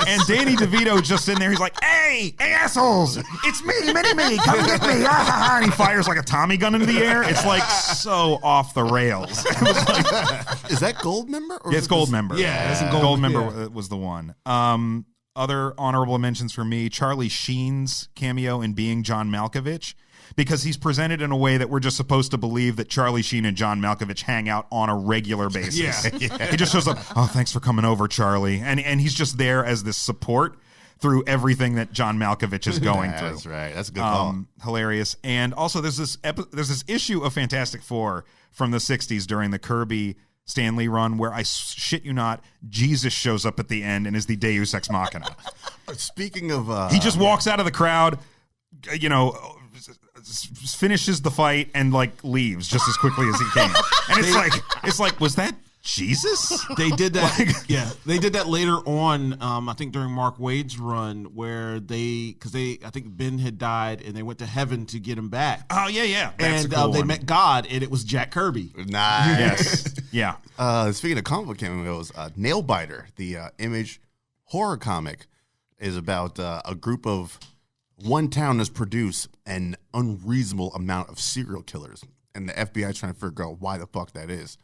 Speaker 2: And Danny DeVito just in there, he's like, hey assholes, it's me, Mini-Me, come get me. And he fires like a Tommy gun into the air. It's like so off the rails. It was like,
Speaker 1: is that Goldmember?
Speaker 2: Or it's Goldmember.
Speaker 3: Yeah, it's
Speaker 2: Goldmember was the one. Other honorable mentions for me, Charlie Sheen's cameo in Being John Malkovich, because he's presented in a way that we're just supposed to believe that Charlie Sheen and John Malkovich hang out on a regular basis. He just shows up, oh, thanks for coming over, Charlie. And he's just there as this support through everything that John Malkovich is going through.
Speaker 1: That's right. That's a good call.
Speaker 2: Hilarious. And also there's this issue of Fantastic Four from the 60s during the Kirby Stan Lee run where, I shit you not, Jesus shows up at the end and is the Deus Ex Machina.
Speaker 1: Speaking of...
Speaker 2: he just walks out of the crowd, finishes the fight and like leaves just as quickly as he came. And it's like, was that Jesus?
Speaker 3: They did that. Yeah, they did that later on. I think during Mark Waid's run, where I think Ben had died, and they went to heaven to get him back.
Speaker 2: Oh yeah.
Speaker 3: That's and they met God, and it was Jack Kirby.
Speaker 1: Nice.
Speaker 2: Yes. Yeah.
Speaker 1: Speaking of comic book cameos, Nailbiter, the Image horror comic, is about a group of one town has produced an unreasonable amount of serial killers, and the FBI is trying to figure out why the fuck that is.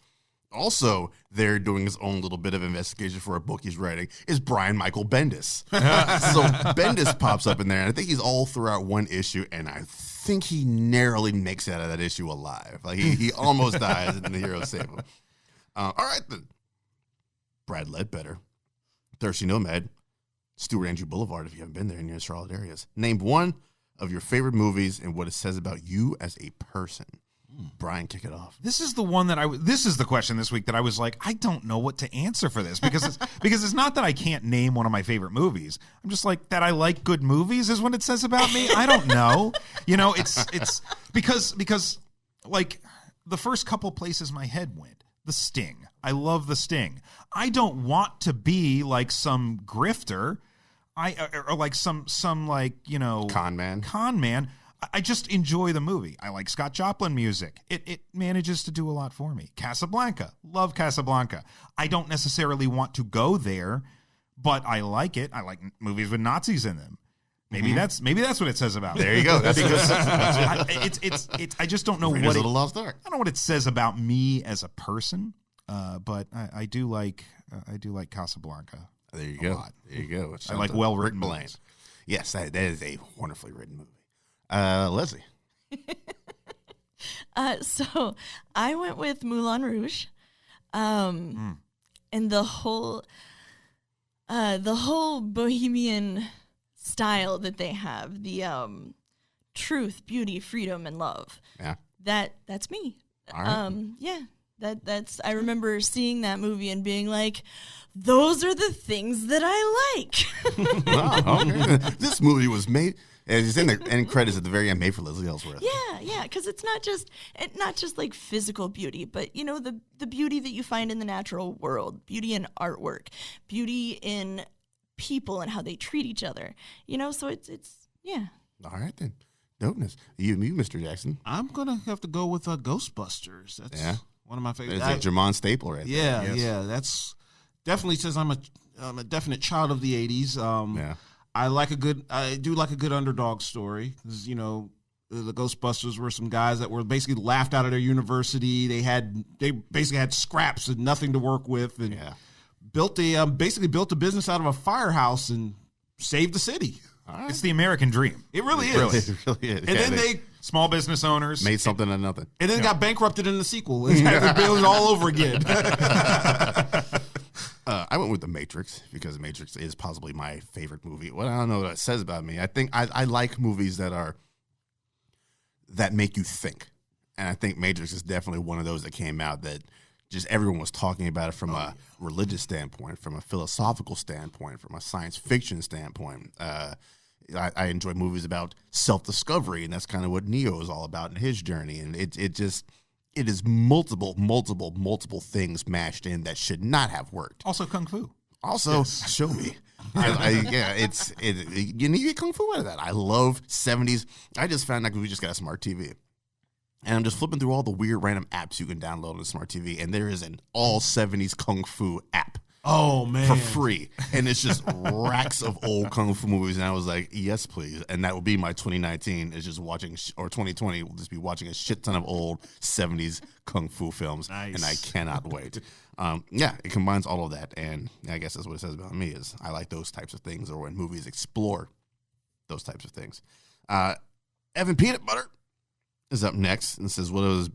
Speaker 1: Also, they're doing his own little bit of investigation for a book he's writing, is Brian Michael Bendis. So Bendis pops up in there, and I think he's all throughout one issue, and I think he narrowly makes it out of that issue alive. Like, he almost dies, and the heroes save him. All right, then. Brad Ledbetter, Thirsty Nomad, Stuart Andrew Boulevard, if you haven't been there in your Charlotte areas. Name one of your favorite movies and what it says about you as a person. Brian, kick it off.
Speaker 2: This is the one that this is the question this week that I was like, I don't know what to answer for this because it's not that I can't name one of my favorite movies. I'm just like, that I like good movies is what it says about me. I don't know. It's because like the first couple places my head went, The Sting. I love The Sting. I don't want to be like some grifter. Or like some like,
Speaker 1: con man.
Speaker 2: I just enjoy the movie. I like Scott Joplin music. It manages to do a lot for me. Casablanca. Love Casablanca. I don't necessarily want to go there, but I like it. I like movies with Nazis in them. Maybe that's what it says about me.
Speaker 1: There you go. That's because
Speaker 2: I just don't know
Speaker 1: Raiders of the Lost Ark.
Speaker 2: I don't know what it says about me as a person, but I do like Casablanca.
Speaker 1: There you go. There you go.
Speaker 2: I like well-written movies.
Speaker 1: Yes, that is a wonderfully written movie. Leslie.
Speaker 4: So I went with Moulin Rouge, and the whole bohemian style that they have, the truth, beauty, freedom, and love.
Speaker 1: Yeah,
Speaker 4: that's me.
Speaker 1: All right.
Speaker 4: Yeah, that's. I remember seeing that movie and being like, those are the things that I like.
Speaker 1: Wow, okay. This movie was made. It's in the end credits at the very end, made for Leslie Ellsworth.
Speaker 4: Yeah, because it's not just like physical beauty, but the beauty that you find in the natural world, beauty in artwork, beauty in people and how they treat each other. So it's yeah.
Speaker 1: All right then, dopeness. You, Mr. Jackson.
Speaker 3: I'm gonna have to go with Ghostbusters. That's one of my favorites.
Speaker 1: It's a Jermon staple, right?
Speaker 3: Yeah,
Speaker 1: there. Yes.
Speaker 3: yeah. That's definitely says I'm a definite child of the '80s.
Speaker 1: Yeah.
Speaker 3: I do like a good underdog story. The Ghostbusters were some guys that were basically laughed out of their university. They basically had scraps and nothing to work with, and built a business out of a firehouse and saved the city.
Speaker 1: Right.
Speaker 2: It's the American dream.
Speaker 3: It really is.
Speaker 1: It really is.
Speaker 3: And then they
Speaker 2: small business owners
Speaker 1: made something out of nothing,
Speaker 3: and then got bankrupted in the sequel and had to build it all over again.
Speaker 1: I went with The Matrix because The Matrix is possibly my favorite movie. Well, I don't know what it says about me. I think I like movies that make you think. And I think Matrix is definitely one of those that came out that just everyone was talking about it from a religious standpoint, from a philosophical standpoint, from a science fiction standpoint. I enjoy movies about self-discovery, and that's kind of what Neo is all about in his journey. And it is multiple things mashed in that should not have worked.
Speaker 2: Also kung fu.
Speaker 1: Also, show me. You need to get kung fu out of that. I love 70s. I just found out because we just got a smart TV. And I'm just flipping through all the weird random apps you can download on the smart TV, and there is an all 70s kung fu app.
Speaker 3: Oh, man.
Speaker 1: For free. And it's just racks of old kung fu movies. And I was like, yes, please. And that will be my 2019 is just watching, or 2020 will just be watching a shit ton of old 70s kung fu films. Nice. And I cannot wait. It combines all of that. And I guess that's what it says about me is I like those types of things, or when movies explore those types of things. Evan Peanut Butter is up next and says, what have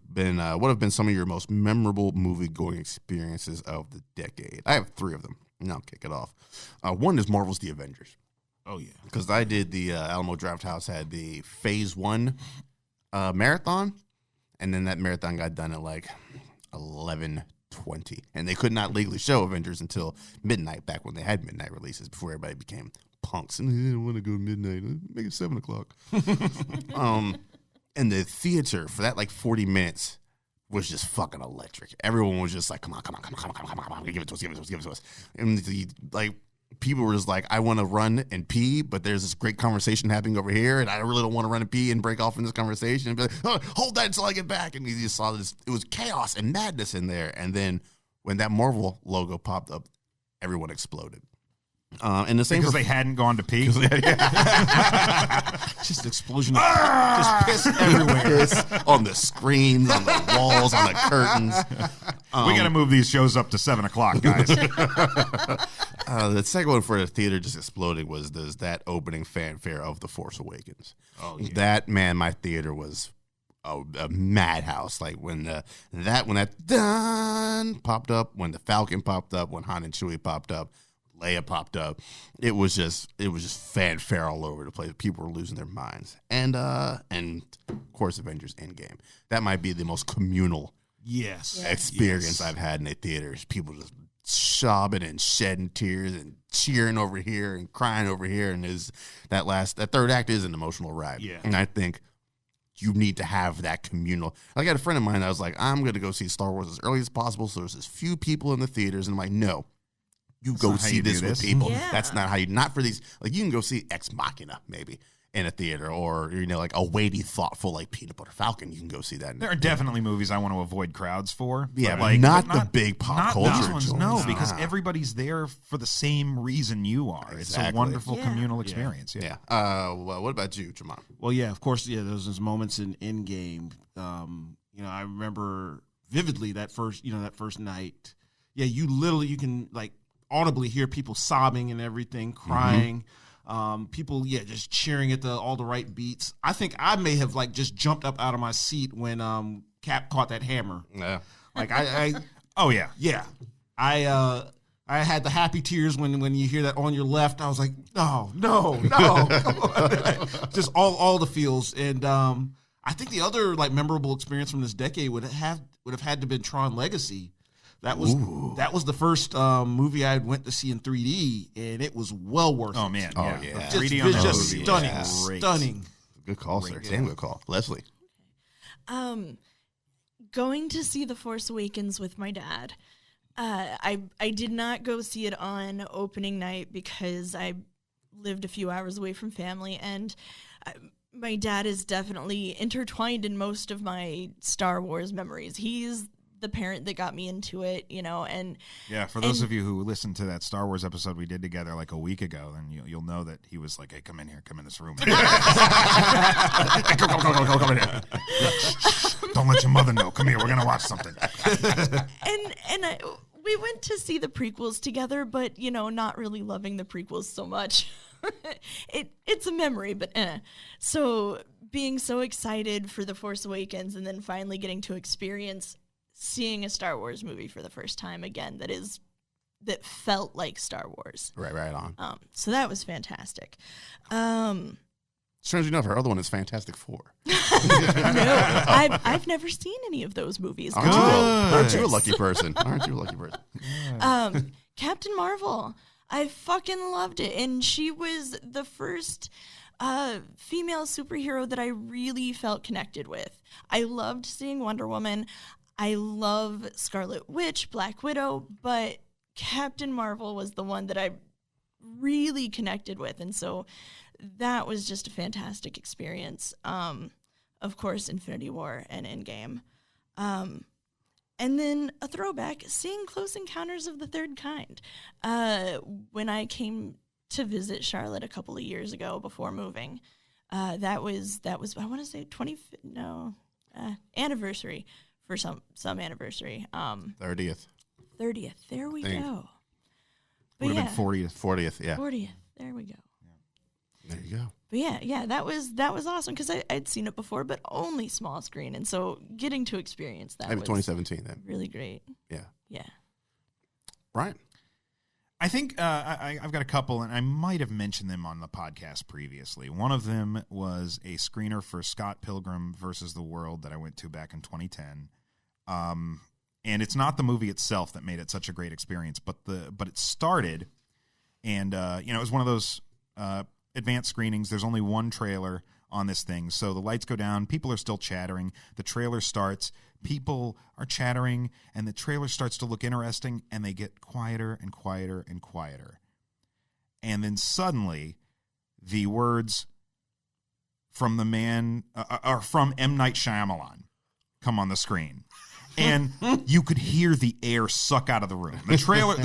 Speaker 1: been some of your most memorable movie-going experiences of the decade? I have 3 of them, and I'll kick it off. One is Marvel's The Avengers.
Speaker 3: Oh, yeah. Because
Speaker 1: I did the Alamo Drafthouse had the Phase 1 marathon, and then that marathon got done at like 11:20, and they could not legally show Avengers until midnight, back when they had midnight releases, before everybody became punks. And I don't want to go midnight. Make it 7 o'clock. And the theater for that like 40 minutes was just fucking electric. Everyone was just like, come on. Give it to us. And like people were just like, I want to run and pee, but there's this great conversation happening over here, and I really don't want to run and pee and break off in this conversation. And be like, oh, hold that until I get back. And you just saw this. It was chaos and madness in there. And then when that Marvel logo popped up, everyone exploded. And the same
Speaker 2: because they hadn't gone to pee.
Speaker 3: Just explosion of just piss everywhere.
Speaker 1: Piss on the screens, on the walls, on the curtains.
Speaker 2: We got to move these shows up to 7 o'clock, guys.
Speaker 1: The second one for the theater just exploding was that opening fanfare of The Force Awakens.
Speaker 3: Oh, yeah.
Speaker 1: That, man, my theater was a madhouse. Like when that dun popped up, when the Falcon popped up, when Han and Chewie popped up, Leia popped up. It was just fanfare all over the place. People were losing their minds. And of course Avengers Endgame. That might be the most communal experience I've had in a theater. People just sobbing and shedding tears and cheering over here and crying over here. And that third act is an emotional ride.
Speaker 3: Yeah.
Speaker 1: And I think you need to have that communal. I got a friend of mine that was like, I'm going to go see Star Wars as early as possible. So there's as few people in the theaters. And I'm like, no. That's go see this with people. Yeah. That's not how not for these, like you can go see Ex Machina maybe in a theater, or like a weighty, thoughtful like Peanut Butter Falcon. You can go see that.
Speaker 2: There are definitely movies I want to avoid crowds for.
Speaker 1: Yeah, but not the big pop culture.
Speaker 2: These ones, no, because everybody's there for the same reason you are. Exactly. It's a wonderful communal experience. Yeah.
Speaker 1: Well, what about you, Jamon?
Speaker 3: Well, yeah, of course. Yeah, those moments in Endgame. I remember vividly that first night. Yeah, you can like audibly hear people sobbing and everything, crying. People, just cheering at all the right beats. I think I may have like just jumped up out of my seat when Cap caught that hammer.
Speaker 1: Yeah,
Speaker 3: like I
Speaker 2: oh yeah,
Speaker 3: I had the happy tears when you hear that on your left. I was like, no, come on. Just all the feels. And I think the other like memorable experience from this decade would have had to been Tron Legacy. That was the first movie I went to see in 3D, and it was well worth it.
Speaker 2: Oh, man.
Speaker 1: Oh, yeah.
Speaker 2: 3D on the
Speaker 3: just
Speaker 2: movie.
Speaker 3: stunning.
Speaker 2: Yeah.
Speaker 3: Stunning.
Speaker 1: Good call, sir. Damn good call. Leslie.
Speaker 4: Going to see The Force Awakens with my dad. I did not go see it on opening night because I lived a few hours away from family, and my dad is definitely intertwined in most of my Star Wars memories. He's the parent that got me into it, and
Speaker 2: for those of you who listened to that Star Wars episode we did together like a week ago, then you'll know that he was like, hey, come in this room. Come in here. Don't let your mother know. Come here, we're going to watch something.
Speaker 4: We went to see the prequels together, but, not really loving the prequels so much. It's a memory, but So being so excited for The Force Awakens and then finally getting to experience seeing a Star Wars movie for the first time again that felt like Star Wars.
Speaker 1: Right on.
Speaker 4: So that was fantastic.
Speaker 1: Strangely enough, her other one is Fantastic Four.
Speaker 4: No, I've never seen any of those movies.
Speaker 1: Aren't you a lucky person?
Speaker 4: Captain Marvel. I fucking loved it. And she was the first female superhero that I really felt connected with. I loved seeing Wonder Woman. I love Scarlet Witch, Black Widow, but Captain Marvel was the one that I really connected with. And so that was just a fantastic experience. Of course, Infinity War and Endgame. And then a throwback, seeing Close Encounters of the Third Kind. When I came to visit Charlotte a couple of years ago before moving, that was I want to say anniversary. For some anniversary.
Speaker 1: 30th.
Speaker 4: There we go.
Speaker 2: Would have been 40th.
Speaker 1: 40th, yeah.
Speaker 4: 40th. There we go.
Speaker 1: There you go.
Speaker 4: But yeah, that was awesome because I'd seen it before, but only small screen, and so getting to experience that
Speaker 1: Maybe
Speaker 4: was
Speaker 1: 2017 then.
Speaker 4: Really great.
Speaker 1: Yeah.
Speaker 4: Yeah.
Speaker 1: Brian.
Speaker 2: I think I've got a couple, and I might have mentioned them on the podcast previously. One of them was a screener for Scott Pilgrim versus the World that I went to back in 2010. And it's not the movie itself that made it such a great experience, but it started, and it was one of those advanced screenings. There's only one trailer on this thing. So the lights go down. People are still chattering. The trailer starts. People are chattering, and the trailer starts to look interesting, and they get quieter and quieter and quieter. And then suddenly, the words from the man, or from M. Night Shyamalan, come on the screen. And you could hear the air suck out of the room. The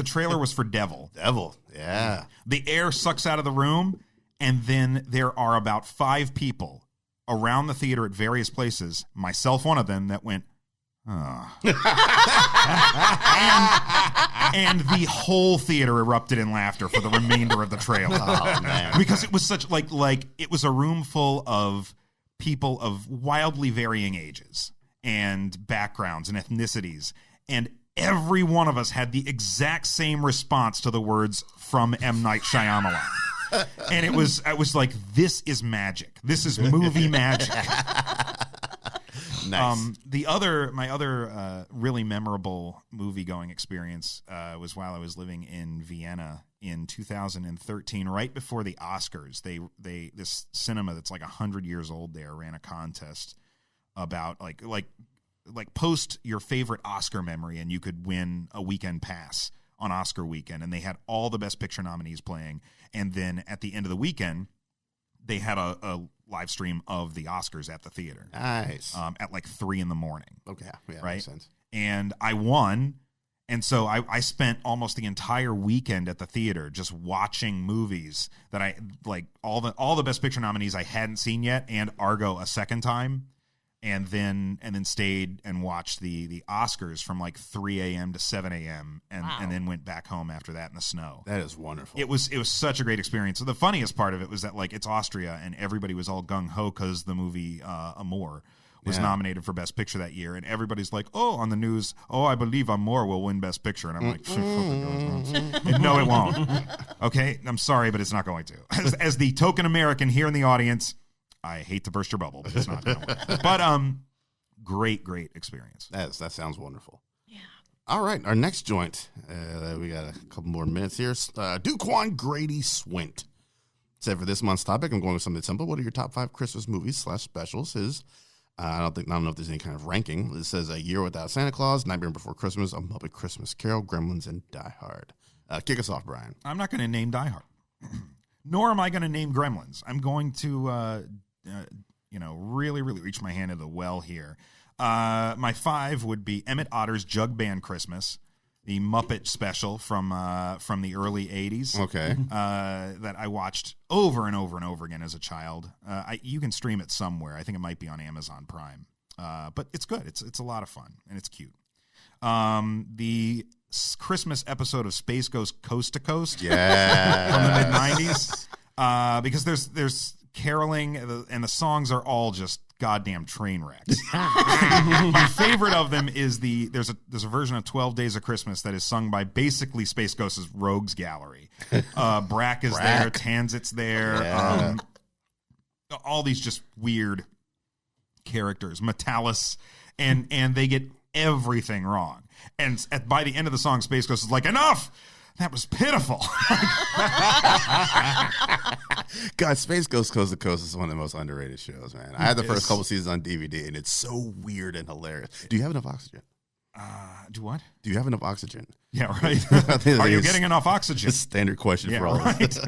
Speaker 2: trailer was for Devil.
Speaker 1: Devil, yeah.
Speaker 2: The air sucks out of the room, and then there are about 5 people around the theater at various places, myself one of them, that went, and the whole theater erupted in laughter for the remainder of the trailer.
Speaker 1: Oh, man.
Speaker 2: Because it was such like it was a room full of people of wildly varying ages and backgrounds and ethnicities, and every one of us had the exact same response to the words from M. Night Shyamalan. And it was like, this is magic. This is movie magic.
Speaker 1: Nice.
Speaker 2: My other really memorable movie going experience was while I was living in Vienna in 2013, right before the Oscars. They this cinema that's like 100 years old there ran a contest about like post your favorite Oscar memory, and you could win a weekend pass on Oscar weekend. And they had all the Best Picture nominees playing, and then at the end of the weekend, they had a live stream of the Oscars at the theater.
Speaker 1: Nice.
Speaker 2: At like 3 a.m.
Speaker 1: Okay, yeah,
Speaker 2: right?
Speaker 1: makes sense.
Speaker 2: And I won. And so I spent almost the entire weekend at the theater just watching movies that I like, all the Best Picture nominees I hadn't seen yet, and Argo a second time, and then stayed and watched the Oscars from like 3 a.m. to 7 a.m. and then went back home after that in the snow.
Speaker 1: That is wonderful.
Speaker 2: It was such a great experience. So the funniest part of it was that like it's Austria, and everybody was all gung ho because the movie Amour was nominated for Best Picture that year, and everybody's like, oh, on the news, oh, I believe Amour will win Best Picture, and I'm like, no, it won't. Okay, I'm sorry, but it's not going to. As the token American here in the audience, I hate to burst your bubble, but it's not going to work. But great experience.
Speaker 1: That sounds wonderful.
Speaker 4: Yeah.
Speaker 1: All right, our next joint, we got a couple more minutes here. Duquan Grady Swint. Said for this month's topic, I'm going with something simple. What are your top 5 Christmas movies / specials? His I don't know if there's any kind of ranking. It says A Year Without Santa Claus, Nightmare Before Christmas, A Muppet Christmas Carol, Gremlins, and Die Hard. Kick us off, Brian.
Speaker 2: I'm not going to name Die Hard, nor am I going to name Gremlins. I'm going to, really reach my hand into the well here. My 5 would be Emmett Otter's Jug Band Christmas, the Muppet special from the early 80s.
Speaker 1: Okay.
Speaker 2: That I watched over and over and over again as a child. You can stream it somewhere. I think it might be on Amazon Prime. But it's good. It's a lot of fun, and it's cute. The Christmas episode of Space Ghost Coast to Coast.
Speaker 1: Yeah.
Speaker 2: From the mid-90s. Because there's caroling, and the songs are all just goddamn train wrecks. My favorite of them is there's a version of 12 Days of Christmas that is sung by basically Space Ghost's Rogues Gallery. Brack is there, Tanzit's there,
Speaker 1: Yeah.
Speaker 2: All these just weird characters, Metalis, and they get everything wrong. And by the end of the song, Space Ghost is like, enough! That was pitiful.
Speaker 1: God, Space Ghost Coast to Coast is one of the most underrated shows, man. I had the first couple seasons on DVD, and it's so weird and hilarious. Do you have enough oxygen?
Speaker 2: Do what?
Speaker 1: Do you have enough oxygen?
Speaker 2: Yeah, right. Are you getting enough oxygen?
Speaker 1: It's a standard question for all of us.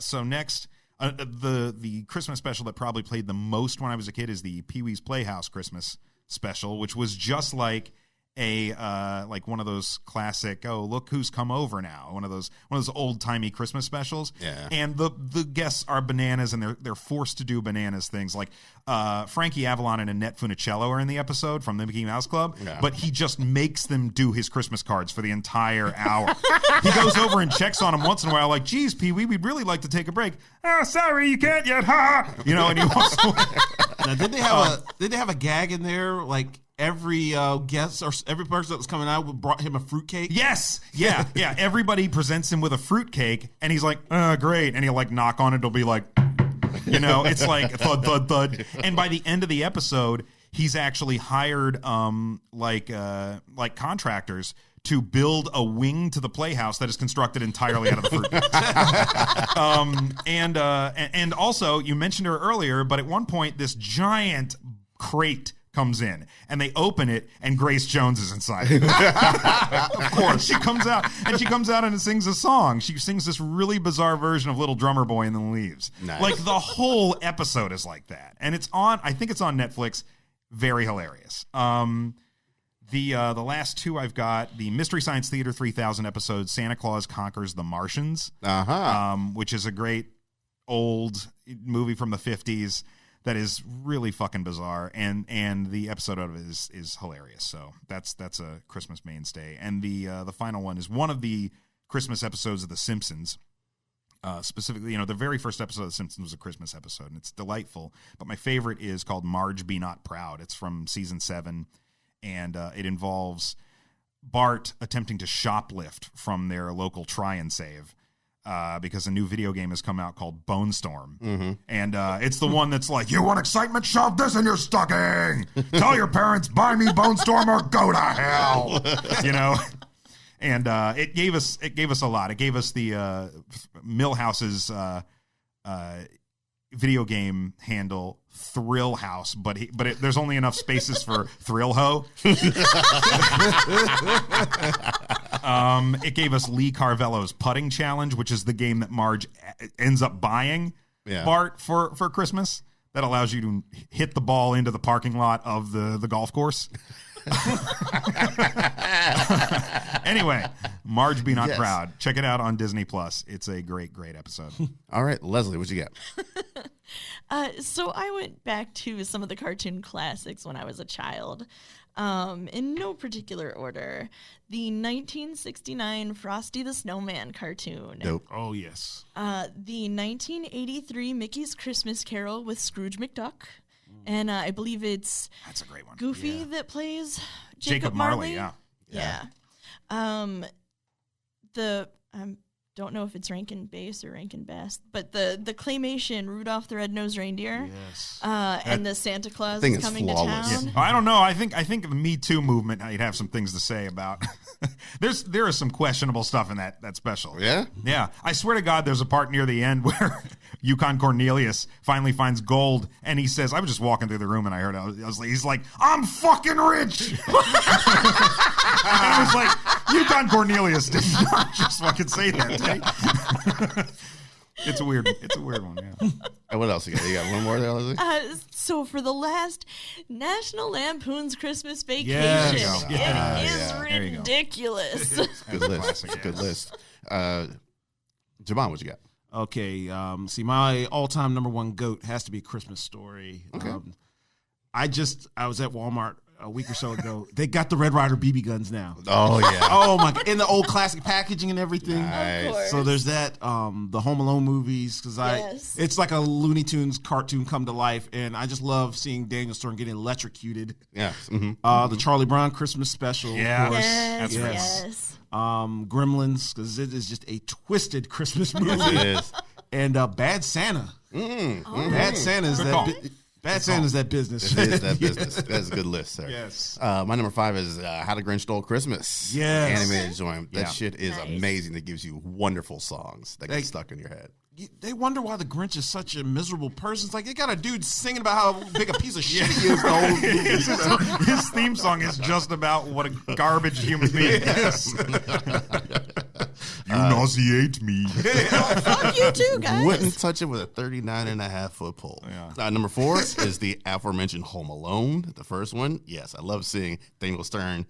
Speaker 2: So next, the Christmas special that probably played the most when I was a kid is the Pee-wee's Playhouse Christmas special, which was just like like one of those classic, oh, look who's come over now, one of those old timey Christmas specials.
Speaker 1: Yeah.
Speaker 2: And the guests are bananas, and they're forced to do bananas things. Like Frankie Avalon and Annette Funicello are in the episode from the Mickey Mouse Club, but he just makes them do his Christmas cards for the entire hour. He goes over and checks on them once in a while, like, geez, Pee-wee, we'd really like to take a break. Oh, sorry, you can't yet, ha! And he walks away.
Speaker 3: Now, did they have a gag in there, like every guest or every person that was coming out brought him a fruitcake?
Speaker 2: Yes. Yeah. Everybody presents him with a fruitcake, and he's like, great. And he'll like knock on it. It'll be like, it's like thud, thud, thud. And by the end of the episode, he's actually hired like contractors to build a wing to the playhouse that is constructed entirely out of the fruit pits. And also, you mentioned her earlier, but at one point, this giant crate comes in, and they open it, and Grace Jones is inside. Of course, she comes out and sings a song. She sings this really bizarre version of Little Drummer Boy and then leaves.
Speaker 1: Nice.
Speaker 2: Like the whole episode is like that, and I think it's on Netflix. Very hilarious. The last two I've got, the Mystery Science Theater 3000 episode, Santa Claus Conquers the Martians, which is a great old movie from the 50s that is really fucking bizarre, and the episode of it is hilarious. So that's a Christmas mainstay. And the final one is one of the Christmas episodes of The Simpsons. Specifically, the very first episode of The Simpsons was a Christmas episode, and it's delightful. But my favorite is called Marge Be Not Proud. It's from season 7, and it involves Bart attempting to shoplift from their local Try and Save. Because a new video game has come out called Bone Storm. Mm-hmm. And it's the one that's like, you want excitement? Shove this in your stocking. Tell your parents, buy me Bone Storm or go to hell. And it gave us a lot. It gave us the Millhouse's video game handle, Thrill House, but there's only enough spaces for Thrill Ho. It gave us Lee Carvello's Putting Challenge, which is the game that Marge ends up buying Bart for Christmas. That allows you to hit the ball into the parking lot of the golf course. Anyway, Marge Be Not Proud. Check it out on Disney Plus. It's a great episode.
Speaker 1: All right, Leslie, what you got?
Speaker 4: So I went back to some of the cartoon classics when I was a child. In no particular order. The 1969 Frosty the Snowman cartoon.
Speaker 1: Nope.
Speaker 3: Oh, yes.
Speaker 4: The 1983 Mickey's Christmas Carol with Scrooge McDuck. And I believe that's
Speaker 2: a great one.
Speaker 4: Goofy that plays
Speaker 2: Jacob Marley.
Speaker 4: Yeah. Don't know if it's Rankin Bass or Rankin Bass, but the claymation Rudolph the Red-Nosed Reindeer, and the Santa Claus is coming to town.
Speaker 2: Yeah. I don't know. I think the Me Too movement, you'd have some things to say about. There is some questionable stuff in that special.
Speaker 1: Yeah?
Speaker 2: Yeah. I swear to God, there's a part near the end where Yukon Cornelius finally finds gold, and he says, I was just walking through the room, and I heard, he's like, I'm fucking rich! And I was like, Yukon Cornelius did not just fucking say that. It's a weird one, yeah.
Speaker 1: And what else you got? You got one more there, Leslie?
Speaker 4: So for the last, National Lampoon's Christmas Vacation.
Speaker 2: Yes.
Speaker 4: It is ridiculous.
Speaker 1: Good list. Good list. Javon, what you got?
Speaker 3: Okay, see, my all-time number one GOAT has to be Christmas Story.
Speaker 1: Okay.
Speaker 3: I was at Walmart a week or so ago. They got the Red Ryder BB guns now.
Speaker 1: Oh, yeah.
Speaker 3: Oh, my God. In the old classic packaging and everything.
Speaker 1: Nice.
Speaker 4: Of course.
Speaker 3: So there's that, the Home Alone movies, because it's like a Looney Tunes cartoon come to life, and I just love seeing Daniel Stern getting electrocuted.
Speaker 1: Yeah. Mm-hmm.
Speaker 3: The Charlie Brown Christmas special,
Speaker 2: Yeah.
Speaker 3: of course.
Speaker 4: Yes.
Speaker 3: Gremlins, because it is just a twisted Christmas movie.
Speaker 1: It is.
Speaker 3: And Bad Santa. Bad Santa is Santa's that business.
Speaker 1: It is that business. That's a good list, sir.
Speaker 3: Yes.
Speaker 1: My number 5 is How the Grinch Stole Christmas.
Speaker 3: Yes.
Speaker 1: Animated joint. That shit is amazing. That gives you wonderful songs that get stuck in your head.
Speaker 3: They wonder why the Grinch is such a miserable person. It's like they got a dude singing about how big a piece of shit he is the whole movie.
Speaker 2: His theme song is just about what a garbage human being is. You nauseate me.
Speaker 4: Fuck you too, guys.
Speaker 1: Wouldn't touch it with a 39.5-foot pole.
Speaker 2: Yeah.
Speaker 1: Number 4 is the aforementioned Home Alone, the first one. Yes, I love seeing Daniel Stern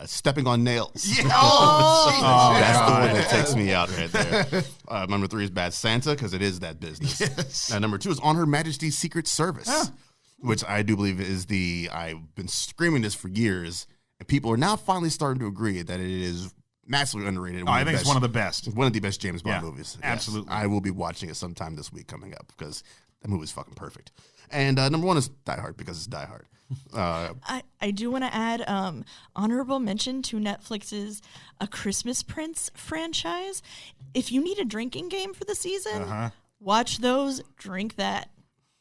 Speaker 1: stepping on nails.
Speaker 3: Yeah.
Speaker 1: That's the one that takes me out right there. Number 3 is Bad Santa, because it is that business.
Speaker 3: Yes.
Speaker 1: Number 2 is On Her Majesty's Secret Service, which I do believe is I've been screaming this for years, and people are now finally starting to agree that it is massively underrated.
Speaker 2: I think it's one of the best.
Speaker 1: One of the best James Bond movies. Yes.
Speaker 2: Absolutely.
Speaker 1: I will be watching it sometime this week coming up, because that movie is fucking perfect. And number 1 is Die Hard, because it's Die Hard.
Speaker 4: I do want to add honorable mention to Netflix's A Christmas Prince franchise. If you need a drinking game for the season, watch those, drink that.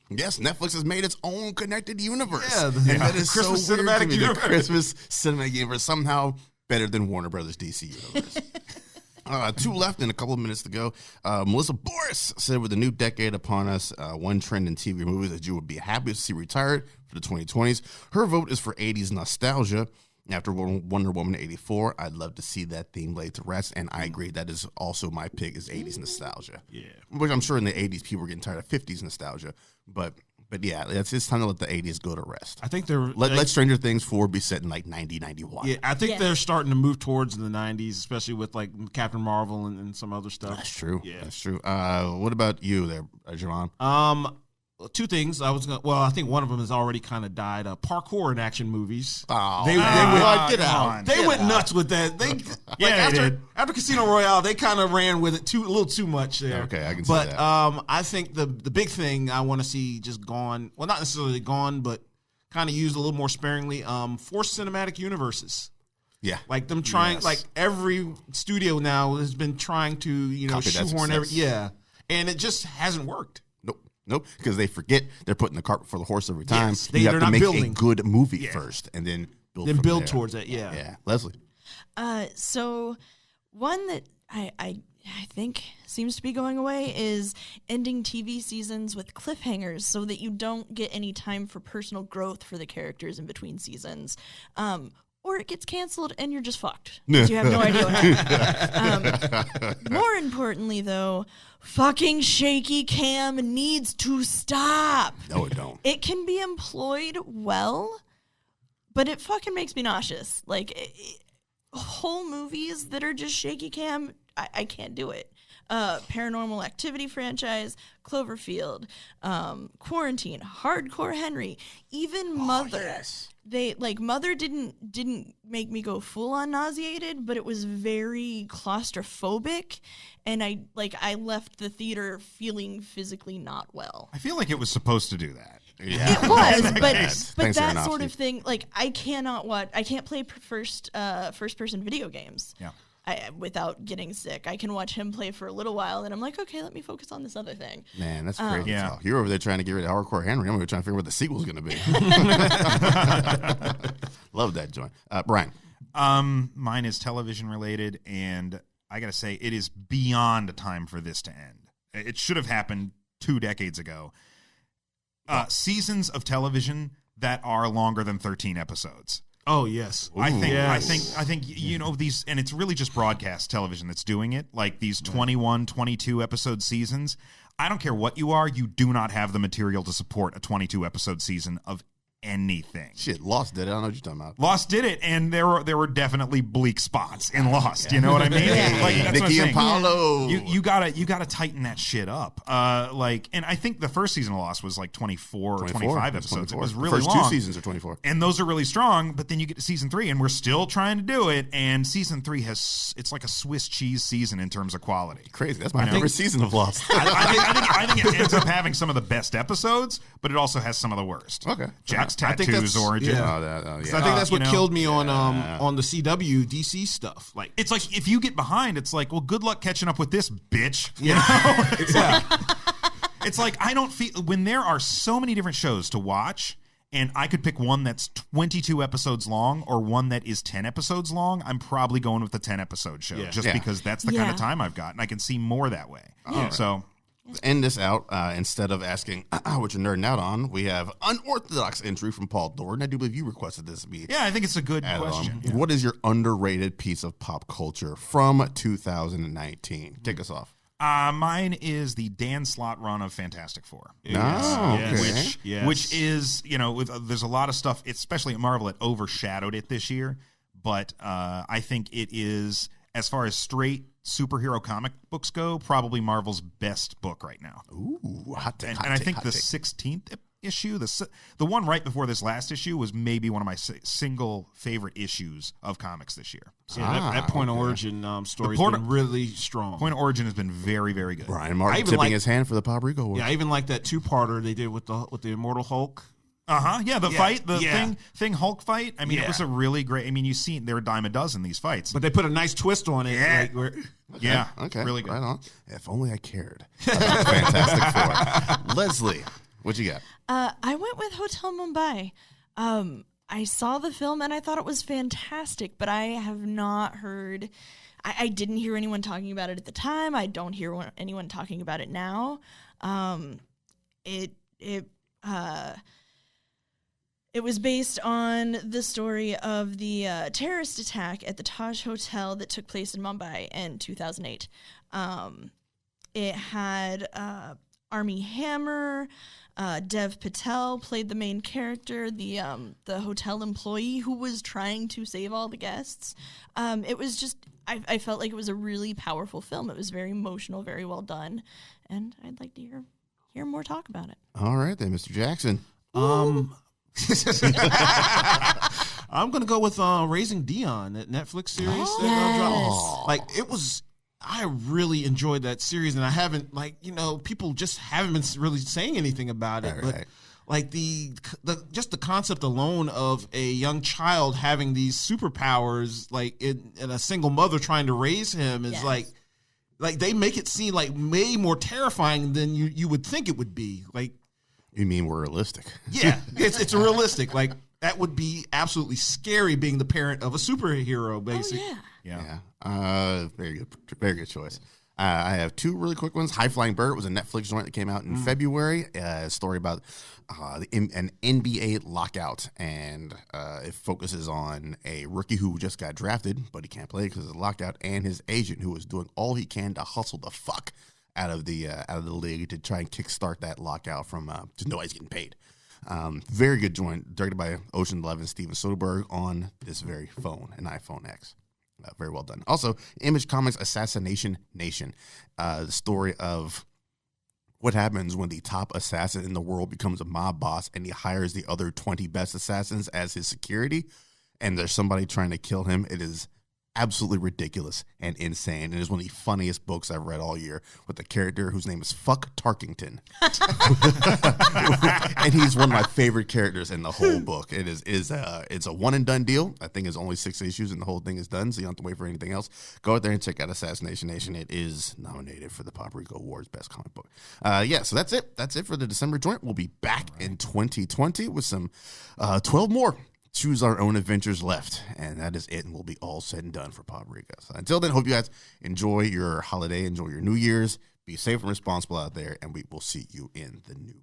Speaker 1: Yes, Netflix has made its own connected universe.
Speaker 3: Yeah,
Speaker 1: and that is
Speaker 3: Christmas
Speaker 1: so weird
Speaker 3: cinematic
Speaker 1: to me.
Speaker 3: universe.
Speaker 1: The Christmas cinematic universe. Somehow better than Warner Brothers DC Universe. 2 left and a couple of minutes to go. Melissa Boris said, with a new decade upon us, one trend in TV movies that you would be happy to see retired for the 2020s. Her vote is for 80s nostalgia. After Wonder Woman 84, I'd love to see that theme laid to rest, and I agree. That is also my pick, is 80s nostalgia.
Speaker 3: Yeah.
Speaker 1: Which I'm sure in the 80s people were getting tired of 50s nostalgia, but yeah, it's time to let the 80s go to rest.
Speaker 3: I think they're
Speaker 1: let Stranger Things 4 be set in like 91.
Speaker 3: Yeah, I think they're starting to move towards the 90s, especially with like Captain Marvel and some other stuff.
Speaker 1: That's true.
Speaker 3: Yeah,
Speaker 1: that's true. What about you there, Javon?
Speaker 3: 2 things. I think one of them has already kind of died. Parkour in action movies.
Speaker 1: Oh,
Speaker 3: they went nuts with that. They after Casino Royale, they kind of ran with it a little too much there.
Speaker 1: Okay, I can see that.
Speaker 3: But I think the big thing I want to see just gone. Well, not necessarily gone, but kind of used a little more sparingly. Forced cinematic universes.
Speaker 1: Yeah,
Speaker 3: like them trying. Like every studio now has been trying to shoehorn every. Yeah, and it just hasn't worked.
Speaker 1: Nope, because they forget they're putting the cart before the horse every time.
Speaker 3: Yes,
Speaker 1: you have to make a good movie first, and then build
Speaker 3: towards it. Yeah,
Speaker 1: yeah. Leslie.
Speaker 4: So one that I think seems to be going away is ending TV seasons with cliffhangers, so that you don't get any time for personal growth for the characters in between seasons. Or it gets canceled and you're just fucked. You have no idea what happened. More importantly, though, fucking shaky cam needs to stop.
Speaker 1: No, it don't.
Speaker 4: It can be employed well, but it fucking makes me nauseous. Like, whole movies that are just shaky cam, I can't do it. Paranormal Activity franchise, Cloverfield, Quarantine, Hardcore Henry, even Mother.
Speaker 1: Yes.
Speaker 4: Mother didn't make me go full on nauseated, but it was very claustrophobic, and I left the theater feeling physically not well.
Speaker 2: I feel like it was supposed to do that.
Speaker 1: Yeah.
Speaker 4: It was, but
Speaker 1: Thanks,
Speaker 4: that
Speaker 1: Aronofsky.
Speaker 4: sort of thing, I can't play first person video games.
Speaker 2: Yeah.
Speaker 4: Without getting sick. I can watch him play for a little while, and I'm like, okay, let me focus on this other thing.
Speaker 1: Man, that's great.
Speaker 2: Yeah.
Speaker 1: You're over there trying to get rid of Hardcore Henry. I'm over there trying to figure out what the sequel's going to be. Love that joint. Brian.
Speaker 2: Mine is television related, and I got to say, it is beyond time for this to end. It should have happened 2 decades ago. Seasons of television that are longer than 13 episodes.
Speaker 3: Oh yes,
Speaker 2: I think these, and it's really just broadcast television that's doing it. Like these 21, 22 episode seasons. I don't care what you are, you do not have the material to support a 22 episode season of anything.
Speaker 1: Shit, Lost did it. I don't know what you're talking about.
Speaker 2: Lost did it, and there were definitely bleak spots in Lost. You know what I mean? Like, that's
Speaker 1: Vicky
Speaker 2: what
Speaker 1: and Paulo.
Speaker 2: You gotta tighten that shit up. And I think the first season of Lost was like 24 or 25 episodes.
Speaker 1: 24.
Speaker 2: It was really
Speaker 1: First
Speaker 2: long.
Speaker 1: 2 seasons are 24.
Speaker 2: And those are really strong, but then you get to season 3, and we're still trying to do it. And season 3 it's like a Swiss cheese season in terms of quality.
Speaker 1: Crazy. That's my favorite season of Lost.
Speaker 2: I think it ends up having some of the best episodes, but it also has some of the worst.
Speaker 1: Okay.
Speaker 2: Jack's
Speaker 3: I think
Speaker 2: tattoos
Speaker 3: that's-
Speaker 2: origin.
Speaker 3: yeah.
Speaker 1: Yeah.
Speaker 3: I think that's what
Speaker 2: you know,
Speaker 3: killed me on the CW DC stuff. Like
Speaker 2: It's like if you get behind, it's like, well, good luck catching up with this bitch. You know? It's like I don't feel when there are so many different shows to watch, and I could pick one that's 22 episodes long or one that is 10 episodes long. I'm probably going with the 10 episode show because that's the kind of time I've got, and I can see more that way. So.
Speaker 1: To end this out, instead of asking what you're nerding out on, we have unorthodox entry from Paul Thornton. I do believe you requested this to be.
Speaker 2: Yeah, I think it's a good question.
Speaker 1: What is your underrated piece of pop culture from 2019? Kick us off.
Speaker 2: Mine is the Dan Slott run of Fantastic Four.
Speaker 1: Okay.
Speaker 2: Which is, there's a lot of stuff, especially at Marvel, that overshadowed it this year. But I think it is, as far as straight superhero comic books go, probably Marvel's best book right now.
Speaker 1: Ooh, hot take.
Speaker 2: And I think the 16th issue, the one right before this last issue, was maybe one of my single favorite issues of comics this year.
Speaker 3: So that Point of Origin story has been really strong.
Speaker 2: Point of Origin has been very, very good.
Speaker 1: Brian Martin tipping his hand for the Pop Rico Award.
Speaker 3: Yeah, I even like that 2-parter they did with the Immortal Hulk.
Speaker 2: Yeah, the fight, thing Hulk fight. I mean, it was a really great. I mean, you've seen there are a dime a dozen these fights,
Speaker 3: but they put a nice twist on it.
Speaker 1: Okay,
Speaker 2: really good.
Speaker 1: Right on. If only I cared. Fantastic Four. Leslie, what you got?
Speaker 4: I went with Hotel Mumbai. I saw the film and I thought it was fantastic, but I have not heard. I didn't hear anyone talking about it at the time. I don't hear anyone talking about it now. It was based on the story of the terrorist attack at the Taj Hotel that took place in Mumbai in 2008. It had Armie Hammer, Dev Patel played the main character, the hotel employee who was trying to save all the guests. It was just, I felt like it was a really powerful film. It was very emotional, very well done, and I'd like to hear more talk about it.
Speaker 1: All right then, Mr. Jackson.
Speaker 3: I'm gonna go with Raising Dion, that Netflix series. Like it was, I really enjoyed that series, and I haven't people just haven't been really saying anything about it. But like the just the concept alone of a young child having these superpowers, like and a single mother trying to raise him is like they make it seem like way more terrifying than you would think it would be. Like,
Speaker 1: you mean we're realistic? Yeah,
Speaker 3: it's realistic. Like that would be absolutely scary being the parent of a superhero, basically.
Speaker 4: Oh,
Speaker 1: yeah. Very good choice. I have two really quick ones. High Flying Bird was a Netflix joint that came out in February. A story about an NBA lockout, and it focuses on a rookie who just got drafted, but he can't play because of the lockout, and his agent who is doing all he can to hustle the fuck out of the league to try and kickstart that lockout from just nobody's getting paid. Very good joint, directed by Ocean 11 Steven Soderbergh on this very phone, an iPhone X. Very well done. Also, Image Comics Assassination Nation, the story of what happens when the top assassin in the world becomes a mob boss and he hires the other 20 best assassins as his security, and there's somebody trying to kill him. It is absolutely ridiculous and insane. It is one of the funniest books I've read all year, with a character whose name is Fuck Tarkington. And he's one of my favorite characters in the whole book. It's a one and done deal. I think it's only 6 issues and the whole thing is done, so you don't have to wait for anything else. Go out there and check out Assassination Nation. It is nominated for the Paprika Awards Best Comic Book. So that's it. That's it for the December joint. We'll be back in 2020 with some 12 more Choose Our Own Adventures left, and that is it, and we'll be all said and done for Paprika. So until then, hope you guys enjoy your holiday, enjoy your New Year's, be safe and responsible out there, and we will see you in the new year.